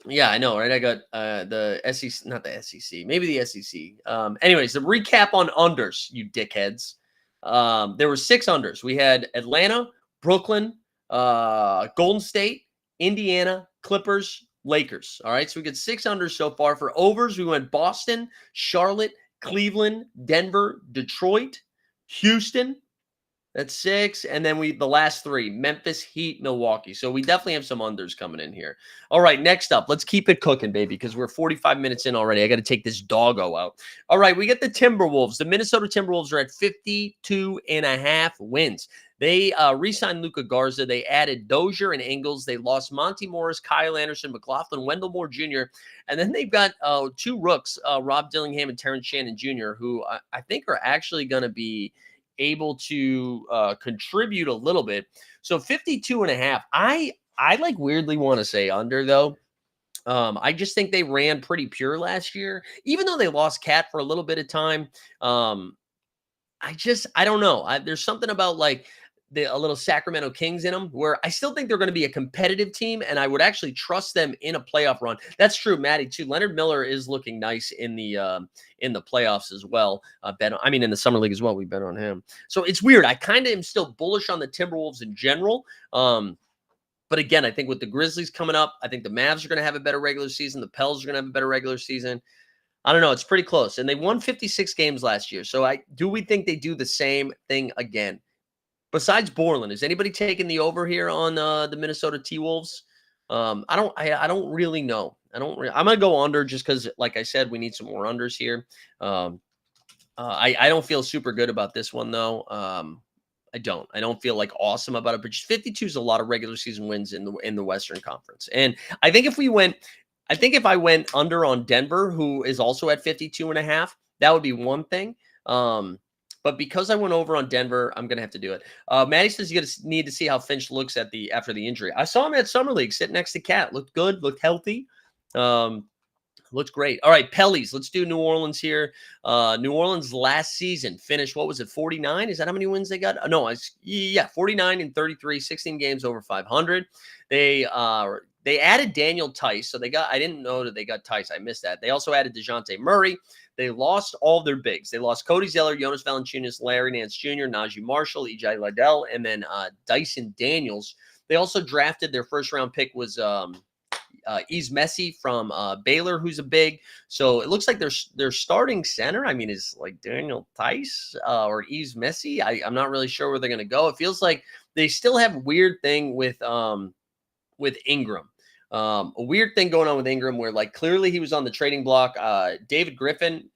Yeah, I know, right? I got the SEC, not the SEC, maybe the SEC. Anyways, the recap on unders, you dickheads. There were 6 unders. We had Atlanta, Brooklyn, Golden State, Indiana, Clippers, Lakers. All right, so we got 6 unders so far. For overs, we went Boston, Charlotte, Cleveland, Denver, Detroit, Houston. That's 6. And then the last 3, Memphis, Heat, Milwaukee. So we definitely have some unders coming in here. All right, next up, let's keep it cooking, baby, because we're 45 minutes in already. I got to take this doggo out. All right, we get the Timberwolves. The Minnesota Timberwolves are at 52.5 wins. They re-signed Luka Garza. They added Dozier and Ingles. They lost Monty Morris, Kyle Anderson, McLaughlin, Wendell Moore Jr. And then they've got 2 rooks, Rob Dillingham and Terrence Shannon Jr., who I think are actually going to be able to contribute a little bit. So 52.5. I like weirdly want to say under, though. I just think they ran pretty pure last year, even though they lost Cat for a little bit of time. I don't know. There's something about like a little Sacramento Kings in them, where I still think they're going to be a competitive team, and I would actually trust them in a playoff run. That's true, Maddie, too. Leonard Miller is looking nice in the playoffs as well. In the summer league as well. We bet on him. So it's weird. I kind of am still bullish on the Timberwolves in general. But again, I think with the Grizzlies coming up, I think the Mavs are going to have a better regular season. The Pels are going to have a better regular season. I don't know. It's pretty close. And they won 56 games last year. So do we think they do the same thing again? Besides Borland, is anybody taking the over here on the Minnesota T-Wolves? I don't really know. I'm going to go under just because, like I said, we need some more unders here. I don't feel super good about this one, though. I don't feel like awesome about it, but just 52 is a lot of regular season wins in the Western Conference. And I think if I went under on Denver, who is also at 52.5, that would be one thing. But because I went over on Denver, I'm going to have to do it. Maddie says you're going to need to see how Finch looks after the injury. I saw him at Summer League sitting next to Cat. Looked good, looked healthy. Looks great. All right, Pellies. Let's do New Orleans here. New Orleans last season finished, 49? Is that how many wins they got? No, 49 and 33, 16 games over 500. They added Daniel Tice. So I didn't know that they got Tice. I missed that. They also added DeJounte Murray. They lost all their bigs. They lost Cody Zeller, Jonas Valanciunas, Larry Nance Jr., Najee Marshall, EJ Liddell, and then Dyson Daniels. They also drafted their first-round pick was Yves Messi from Baylor, who's a big. So it looks like their starting center, is like Daniel Tice or Yves Messi. I'm not really sure where they're going to go. It feels like they still have a weird thing with Ingram. A weird thing going on with Ingram where clearly he was on the trading block. David Griffin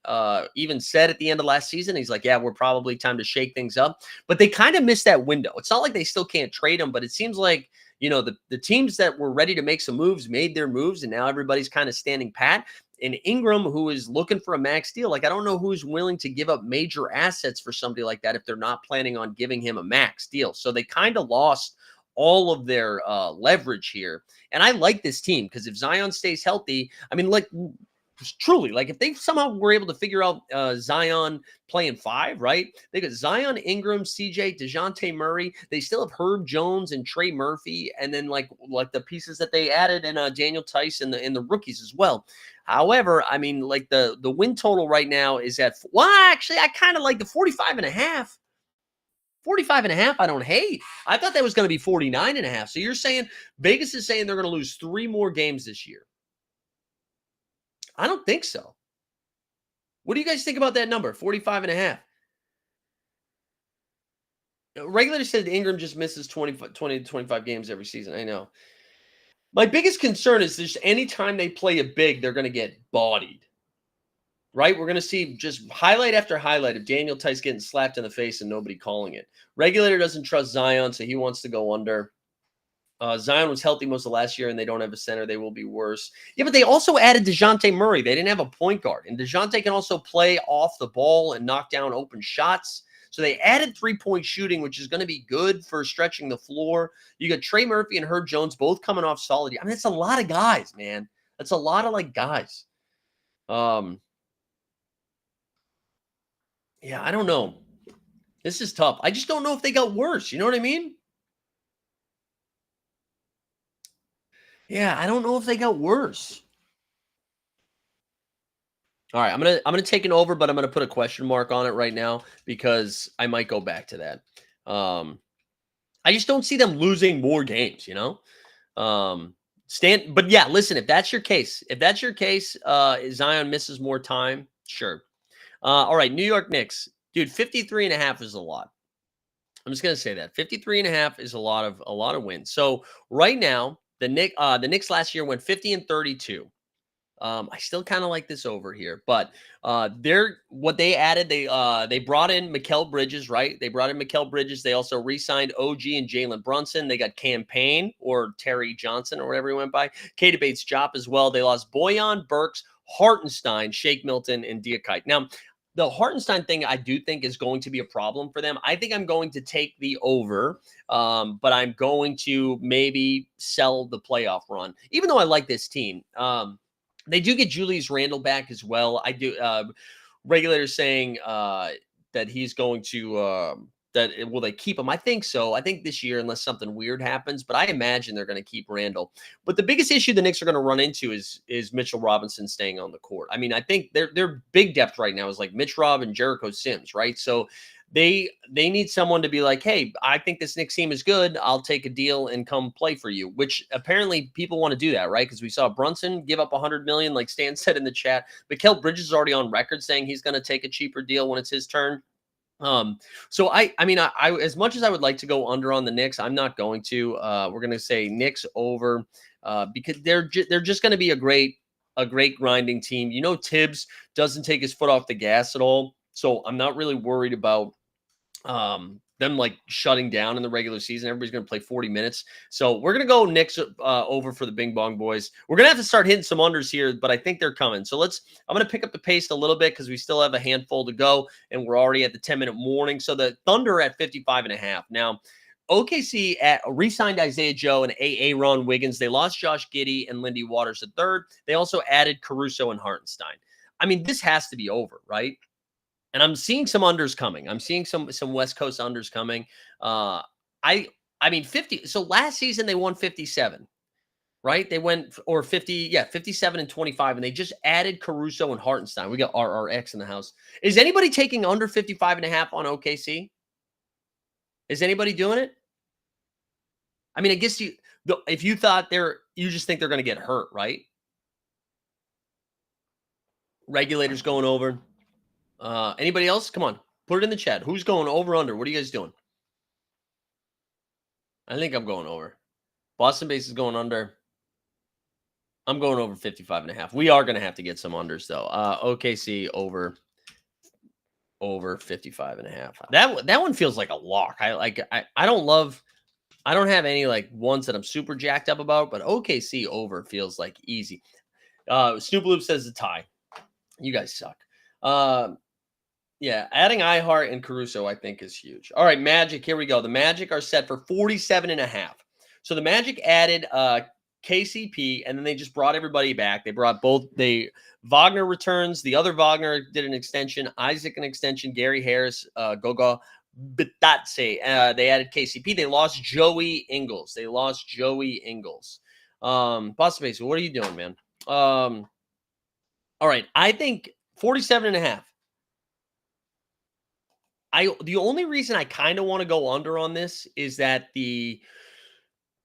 even said at the end of last season, he's like, yeah, we're probably time to shake things up. But they kind of missed that window. It's not like they still can't trade him, but it seems like, the teams that were ready to make some moves made their moves, and now everybody's kind of standing pat. And Ingram, who is looking for a max deal, I don't know who's willing to give up major assets for somebody like that if they're not planning on giving him a max deal. So they kind of lost all of their leverage here. And I like this team because if Zion stays healthy, truly, if they somehow were able to figure out Zion playing 5, right? They got Zion, Ingram, CJ, DeJounte Murray. They still have Herb Jones and Trey Murphy, and then like the pieces that they added and Daniel Tice and the rookies as well. However, the win total right now is at actually I kind of like the 45.5. 45.5, I don't hate. I thought that was going to be 49.5. So you're saying Vegas is saying they're going to lose 3 more games this year. I don't think so. What do you guys think about that number, 45.5? Regulators said Ingram just misses 20 to 25 games every season. I know. My biggest concern is just anytime they play a big, they're going to get bodied. Right? We're going to see just highlight after highlight of Daniel Tice getting slapped in the face and nobody calling it. Regulator doesn't trust Zion, so he wants to go under. Zion was healthy most of last year, and they don't have a center. They will be worse. Yeah, but they also added DeJounte Murray. They didn't have a point guard. And DeJounte can also play off the ball and knock down open shots. So they added 3-point shooting, which is going to be good for stretching the floor. You got Trey Murphy and Herb Jones both coming off solid. It's a lot of guys, man. That's a lot of guys. Yeah, I don't know. This is tough. I just don't know if they got worse. You know what I mean? Yeah, I don't know if they got worse. All right, I'm gonna take an over, but I'm gonna put a question mark on it right now because I might go back to that. I just don't see them losing more games, But yeah, listen, if that's your case, Zion misses more time, sure. All right, New York Knicks. Dude, 53.5 is a lot. I'm just going to say that. 53.5 is a lot of wins. So right now, the Knicks last year went 50 and 32. I still kind of like this over here, but what they added, they brought in Mikal Bridges, right? They brought in Mikal Bridges. They also re-signed OG and Jalen Brunson. They got Campaign or Terry Johnson or whatever he went by. Keita Bates-Diop as well. They lost Bojan, Burks, Hartenstein, Shake Milton, and Diakite. Now, the Hartenstein thing I do think is going to be a problem for them. I think I'm going to take the over, but I'm going to maybe sell the playoff run, even though I like this team. They do get Julius Randle back as well. I do. Regulators saying that he's going to will they keep him? I think so. I think this year, unless something weird happens, but I imagine they're going to keep Randall. But the biggest issue the Knicks are going to run into is Mitchell Robinson staying on the court. I mean, I think their big depth right now is like Mitch Rob and Jericho Sims, right? So they need someone to be like, hey, I think this Knicks team is good. I'll take a deal and come play for you, which apparently people want to do that, right? Because we saw Brunson give up $100 million, like Stan said in the chat. Mikal Bridges is already on record saying he's going to take a cheaper deal when it's his turn. So I mean, I as much as I would like to go under on the Knicks, I'm not going to. We're going to say Knicks over because they're just going to be a great grinding team. You know, Tibbs doesn't take his foot off the gas at all, so I'm not really worried about them like shutting down in the regular season. Everybody's going to play 40 minutes. So we're going to go Knicks over for the Bing Bong Boys. We're going to have to start hitting some unders here, but I think they're coming. So I'm going to pick up the pace a little bit because we still have a handful to go and we're already at the 10-minute warning. So the Thunder at 55.5. Now, OKC re-signed Isaiah Joe and Ron Wiggins. They lost Josh Giddey and Lindy Waters III. They also added Caruso and Hartenstein. I mean, this has to be over, right? And I'm seeing some unders coming. I'm seeing some West Coast unders coming. I mean 50. So last season they won 57, right? They went 57 and 25, and they just added Caruso and Hartenstein. We got RRX in the house. Is anybody taking under 55.5 on OKC? Is anybody doing it? I mean, I guess if you thought you just think they're going to get hurt, right? Regulators going over. Anybody else? Come on, put it in the chat. Who's going over, under? What are you guys doing? I think I'm going over. Boston base is going under. I'm going over 55.5. We are going to have to get some unders though. OKC over 55.5. That one feels like a lock. I don't have any like ones that I'm super jacked up about, but OKC over feels like easy. Snoop Loop says a tie. You guys suck. Yeah, adding iHeart and Caruso, I think, is huge. All right, Magic, here we go. The Magic are set for 47.5. So the Magic added KCP, and then they just brought everybody back. They brought Wagner returns. The other Wagner did an extension. Isaac an extension. Gary Harris, Goga Bitadze. They added KCP. They lost Joey Ingles. Boston Base, what are you doing, man? All right, I think 47.5. The only reason I kind of want to go under on this is that the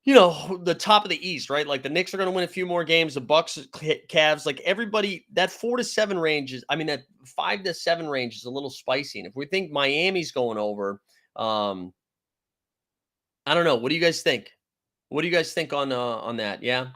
top of the East, right? Like the Knicks are going to win a few more games. The Bucks, Cavs, like everybody, that 4 to 7 range that 5 to 7 range is a little spicy. And if we think Miami's going over, I don't know. What do you guys think? What do you guys think on that? Yeah,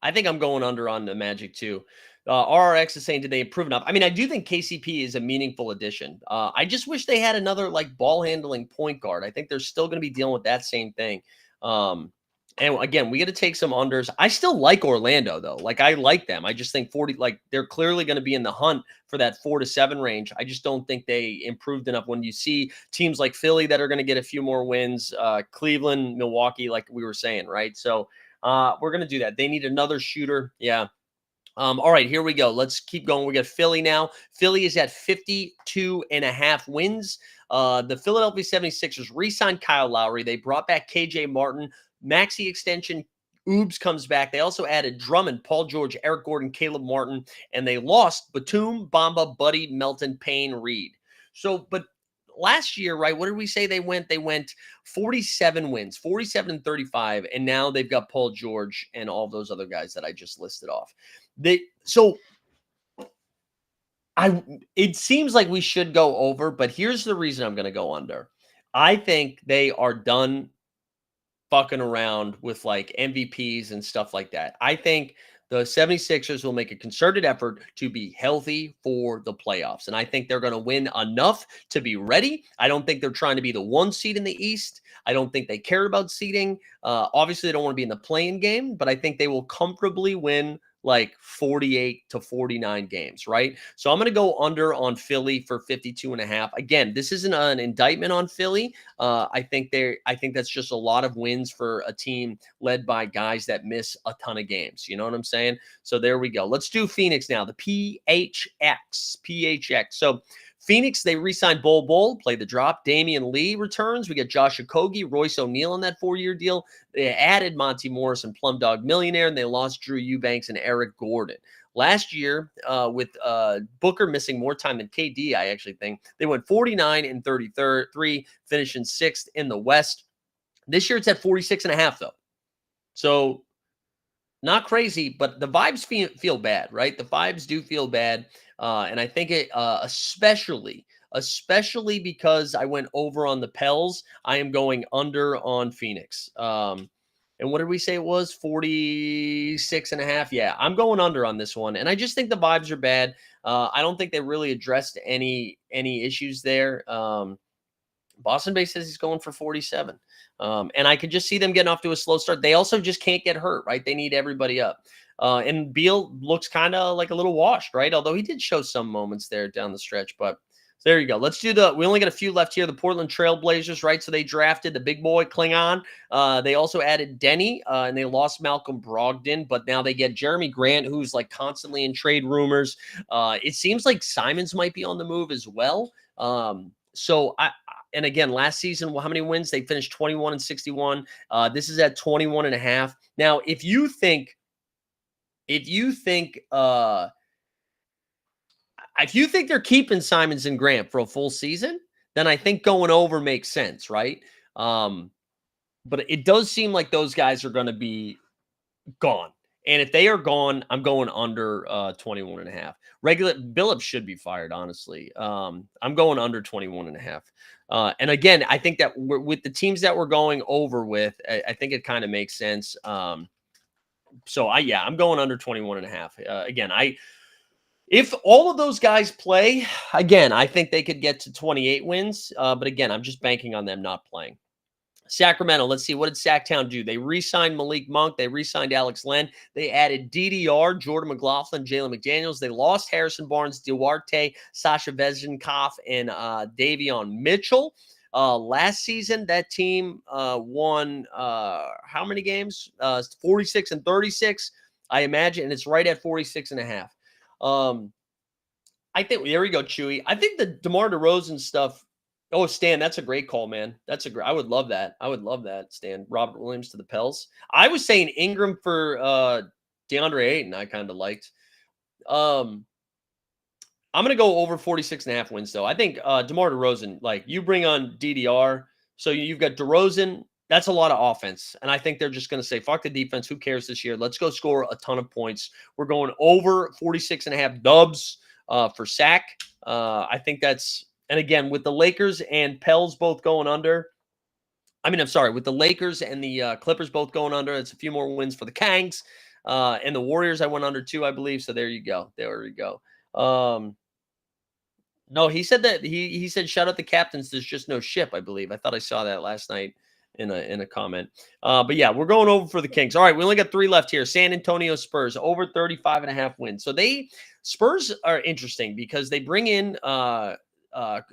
I think I'm going under on the Magic too. RRX is saying, did they improve enough? I mean, I do think KCP is a meaningful addition. I just wish they had another like ball handling point guard. I think they're still going to be dealing with that same thing. And again, we got to take some unders. I still like Orlando though. Like I like them. I just think 40, like they're clearly going to be in the hunt for that 4 to 7 range. I just don't think they improved enough. When you see teams like Philly that are going to get a few more wins, Cleveland, Milwaukee, like we were saying, right? So we're going to do that. They need another shooter. Yeah. All right, here we go. Let's keep going. We got Philly now. Philly is at 52.5 wins. The Philadelphia 76ers re-signed Kyle Lowry. They brought back KJ Martin, maxi extension. Oobs comes back. They also added Drummond, Paul George, Eric Gordon, Caleb Martin, and they lost Batum, Bamba, Buddy, Melton, Payne, Reed. So, but last year, right, what did we say they went? They went 47 wins, 47-35, and now they've got Paul George and all those other guys that I just listed off. It seems like we should go over, but here's the reason I'm going to go under. I think they are done fucking around with like MVPs and stuff like that. I think the 76ers will make a concerted effort to be healthy for the playoffs. And I think they're going to win enough to be ready. I don't think they're trying to be the 1 seed in the East. I don't think they care about seeding. Obviously, they don't want to be in the play-in game, but I think they will comfortably win like 48 to 49 games, right? So I'm going to go under on Philly for 52.5. Again, this isn't an indictment on Philly. I think that's just a lot of wins for a team led by guys that miss a ton of games. You know what I'm saying? So there we go. Let's do Phoenix now. The PHX. So Phoenix, they re-signed Bol, played the drop. Damian Lee returns. We get Josh Okogie, Royce O'Neal on that 4-year deal. They added Monty Morris and Plum Dog Millionaire, and they lost Drew Eubanks and Eric Gordon. Last year, with Booker missing more time than KD, I actually think, they went 49 and 33, finishing 6th in the West. This year, it's at 46.5, though. So not crazy, but the vibes feel bad, right? The vibes do feel bad. And I think it, especially because I went over on the Pels, I am going under on Phoenix. And what did we say it was? 46.5. Yeah, I'm going under on this one. And I just think the vibes are bad. I don't think they really addressed any issues there. Boston Bay says he's going for 47. And I could just see them getting off to a slow start. They also just can't get hurt, right? They need everybody up. And Beal looks kind of like a little washed, right? Although he did show some moments there down the stretch. But there you go. Let's do we only got a few left here. The Portland Trailblazers, right? So they drafted the big boy Klingon. They also added Denny, and they lost Malcolm Brogdon, but now they get Jeremy Grant, who's like constantly in trade rumors. It seems like Simons might be on the move as well. And again, last season, how many wins? They finished 21 and 61. This is at 21.5. Now, if you think they're keeping Simons and Grant for a full season, then I think going over makes sense, right? But it does seem like those guys are going to be gone. And if they are gone, I'm going under 21.5. Billups should be fired, honestly. I'm going under 21.5. And again, I think that with the teams that we're going over with, I think it kind of makes sense. I'm going under 21.5. Again, if all of those guys play, again, I think they could get to 28 wins. But again, I'm just banking on them not playing. Sacramento, let's see. What did Sacktown do? They re-signed Malik Monk. They re-signed Alex Len. They added DDR, Jordan McLaughlin, Jalen McDaniels. They lost Harrison Barnes, Duarte, Sasha Vezenkov, and Davion Mitchell. Last season, that team won how many games? 46 and 36, I imagine, and it's right at 46.5. I think, there we go, Chewy. I think the DeMar DeRozan stuff. Oh, Stan, that's a great call, man. I would love that. Stan. Robert Williams to the Pels. I was saying Ingram for DeAndre Ayton. I kind of liked. I'm going to go over 46.5 wins, though. I think DeMar DeRozan, like, you bring on DDR. So you've got DeRozan. That's a lot of offense. And I think they're just going to say, fuck the defense. Who cares this year? Let's go score a ton of points. We're going over 46.5 dubs for Sack. I think that's. And again, with the Lakers and Pels both going under, with the Lakers and the Clippers both going under, it's a few more wins for the Kangs. And the Warriors, I went under too, I believe. So there you go. No, he said that he said, shout out the captains. There's just no ship, I believe. I thought I saw that last night in a comment. But yeah, we're going over for the Kings. All right, we only got 3 left here. San Antonio Spurs over 35.5 wins. So Spurs are interesting because they bring in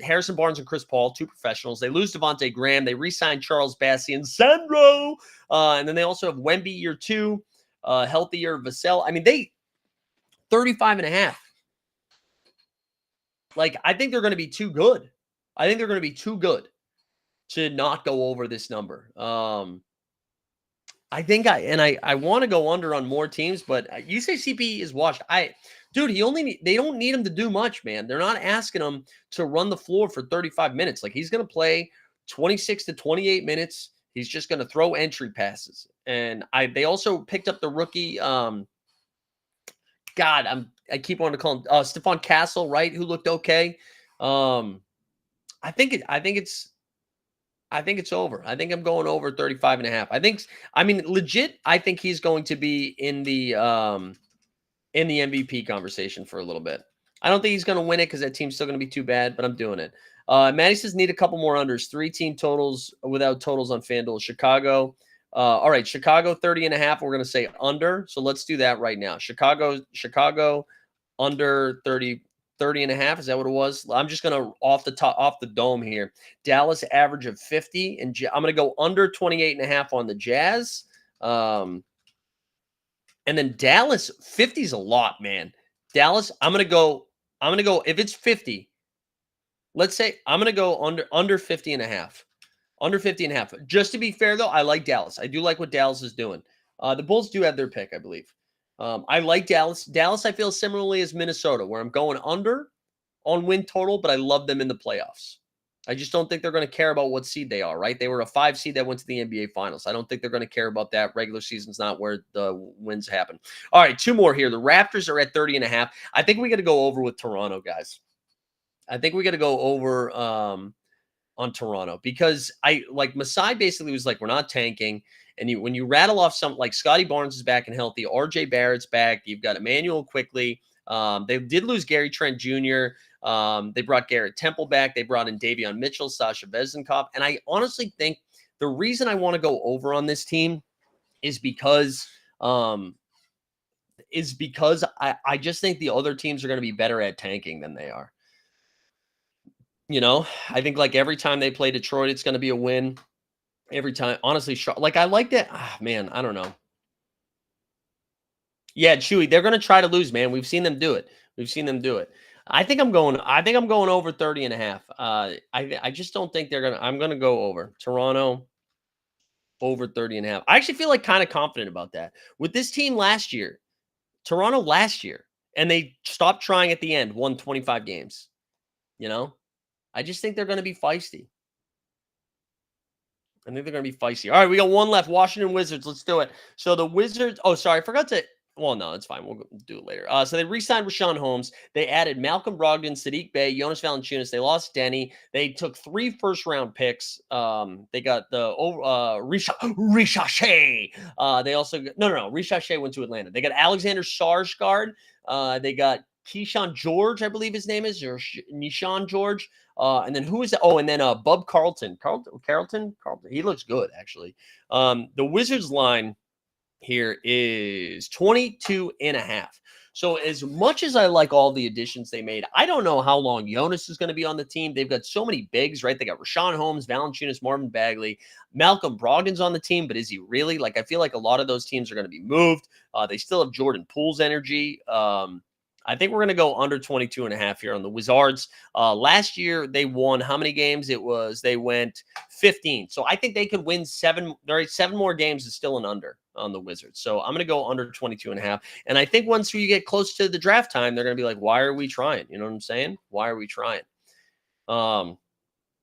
Harrison Barnes and Chris Paul, 2 professionals. They lose Devontae Graham. They re-signed Charles Bassey and Sandro. And then they also have Wemby year 2, healthier Vassell. They 35.5. Like, I think they're going to be too good. To not go over this number. I think I want to go under on more teams, but you say CP is washed. Dude, they don't need him to do much, man. They're not asking him to run the floor for 35 minutes. Like, he's going to play 26 to 28 minutes. He's just going to throw entry passes. And they also picked up the rookie. I keep wanting to call him Stephon Castle, right? Who looked okay. I think it's over. I think I'm going over 35.5. Legit, I think he's going to be in the MVP conversation for a little bit. I don't think he's going to win it because that team's still going to be too bad, but I'm doing it. Maddie says need a couple more unders. 3 team totals without totals on FanDuel. Chicago. All right, Chicago 30.5. We're going to say under. So let's do that right now. Chicago under 30.5. Is that what it was? I'm just going to off the dome here. Dallas average of 50. And I'm going to go under 28.5 on the Jazz. And then Dallas, 50 is a lot, man. Dallas, I'm going to go, if it's 50, Let's say I'm going to go under 50 and a half. Under 50 and a half. Just to be fair, though, I like Dallas. I do like what Dallas is doing. The Bulls do have their pick, I believe. I like Dallas. Dallas, I feel similarly as Minnesota, where I'm going under on win total, but I love them in the playoffs. I just don't think they're going to care about what seed they are, right? They were a 5 seed that went to the NBA Finals. I don't think they're going to care about that. Regular season's not where the wins happen. All right, 2 more here. The Raptors are at 30 and a half. I think we got to go over with Toronto, guys. I think we got to go over on Toronto because I like Masai basically was like, we're not tanking. And when you rattle off something like Scotty Barnes is back and healthy, RJ Barrett's back, you've got Emmanuel quickly. They did lose Gary Trent Jr. They brought Garrett Temple back. They brought in Davion Mitchell, Sasha Vezenkov. And I honestly think the reason I want to go over on this team is because I just think the other teams are going to be better at tanking than they are. You know, I think like every time they play Detroit, it's going to be a win. Every time, honestly, like I like that. Man, I don't know. Yeah, Chewy, they're going to try to lose, man. We've seen them do it. I think I'm going over 30 and a half. I just don't think they're going to. I'm going to go over Toronto over 30 and a half. I actually feel like kind of confident about that with this team last year. Toronto last year, and they stopped trying at the end, won 25 games. You know, I just think they're going to be feisty. I think they're going to be feisty. All right, we got one left. Washington Wizards. Let's do it. So the Wizards. Oh, sorry, I forgot to. Well, no, it's fine. We'll do it later. So they re-signed Rashawn Holmes. They added Malcolm Brogdon, Sadiq Bey, Jonas Valanciunas. They lost Denny. They took 3 first-round picks. They got the Richache. They also got, no. Richache went to Atlanta. They got Alexander Sarsgaard. They got Keyshawn George, I believe his name is, or Nishan George. And then who is that? Oh, and then Bub Carlton. Carlton. He looks good, actually. The Wizards line here is 22 and a half. So as much as I like all the additions they made, I don't know how long Jonas is going to be on the team. They've got so many bigs, right? They got Rashawn Holmes, Valanciunas, Marvin Bagley, Malcolm Brogdon's on the team, but is he really? Like, I feel like a lot of those teams are going to be moved. They still have Jordan Poole's energy. I think we're going to go under 22 and a half here on the Wizards. Last year, they won how many games? They went 15. So I think they could win 7 more games is still an under on the Wizards. So I'm going to go under 22 and a half. And I think once we get close to the draft time, they're going to be like, why are we trying? You know what I'm saying? Why are we trying? There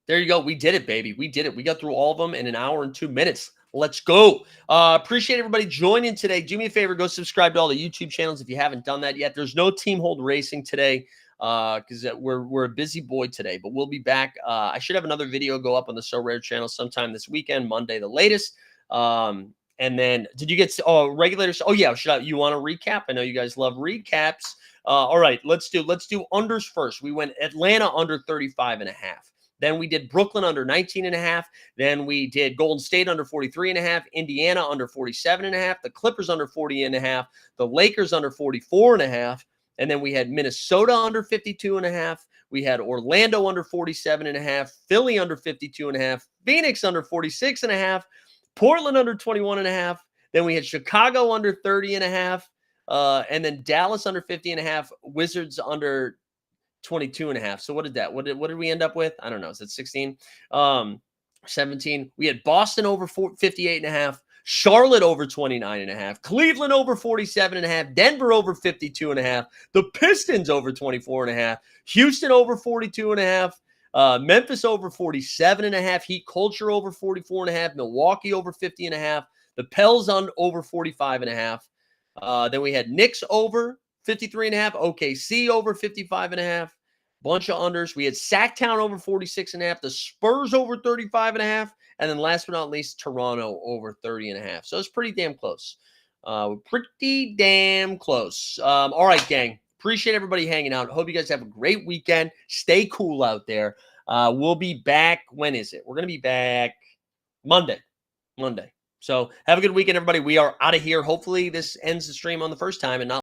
you go. We did it, baby. We did it. We got through all of them in an hour and 2 minutes. Let's go. Appreciate everybody joining today. Do me a favor, go subscribe to all the YouTube channels if you haven't done that yet. There's no Team Hold Racing today because we're a busy boy today, but we'll be back. I should have another video go up on the So Rare channel sometime this weekend, Monday the latest. And then did you get regulators? Oh yeah, you want a recap? I know you guys love recaps. All right, let's do unders first. We went Atlanta under 35 and a half. Then we did Brooklyn under 19 and a half. Then we did Golden State under 43 and a half, Indiana under 47 and a half, the Clippers under 40 and a half, the Lakers under 44 and a half. And then we had Minnesota under 52 and a half. We had Orlando under 47 and a half, Philly under 52 and a half, Phoenix under 46 and a half, Portland under 21 and a half. Then we had Chicago under 30 and a half. And then Dallas under 50 and a half, Wizards under 22 and a half. So what did we end up with? I don't know. Is it 16? 17. We had Boston over 58 and a half, Charlotte over 29 and a half, Cleveland over 47 and a half, Denver over 52 and a half, the Pistons over 24 and a half, Houston over 42 and a half, Memphis over 47 and a half, Heat Culture over 44 and a half, Milwaukee over 50 and a half, the Pels on over 45 and a half. Then we had Knicks over 53 and a half, OKC over 55 and a half, bunch of unders. We had Sacktown over 46 and a half, the Spurs over 35 and a half, and then last but not least, Toronto over 30 and a half. So it's pretty damn close. All right, gang. Appreciate everybody hanging out. Hope you guys have a great weekend. Stay cool out there. We'll be back. When is it? We're going to be back Monday. So have a good weekend, everybody. We are out of here. Hopefully this ends the stream on the first time and not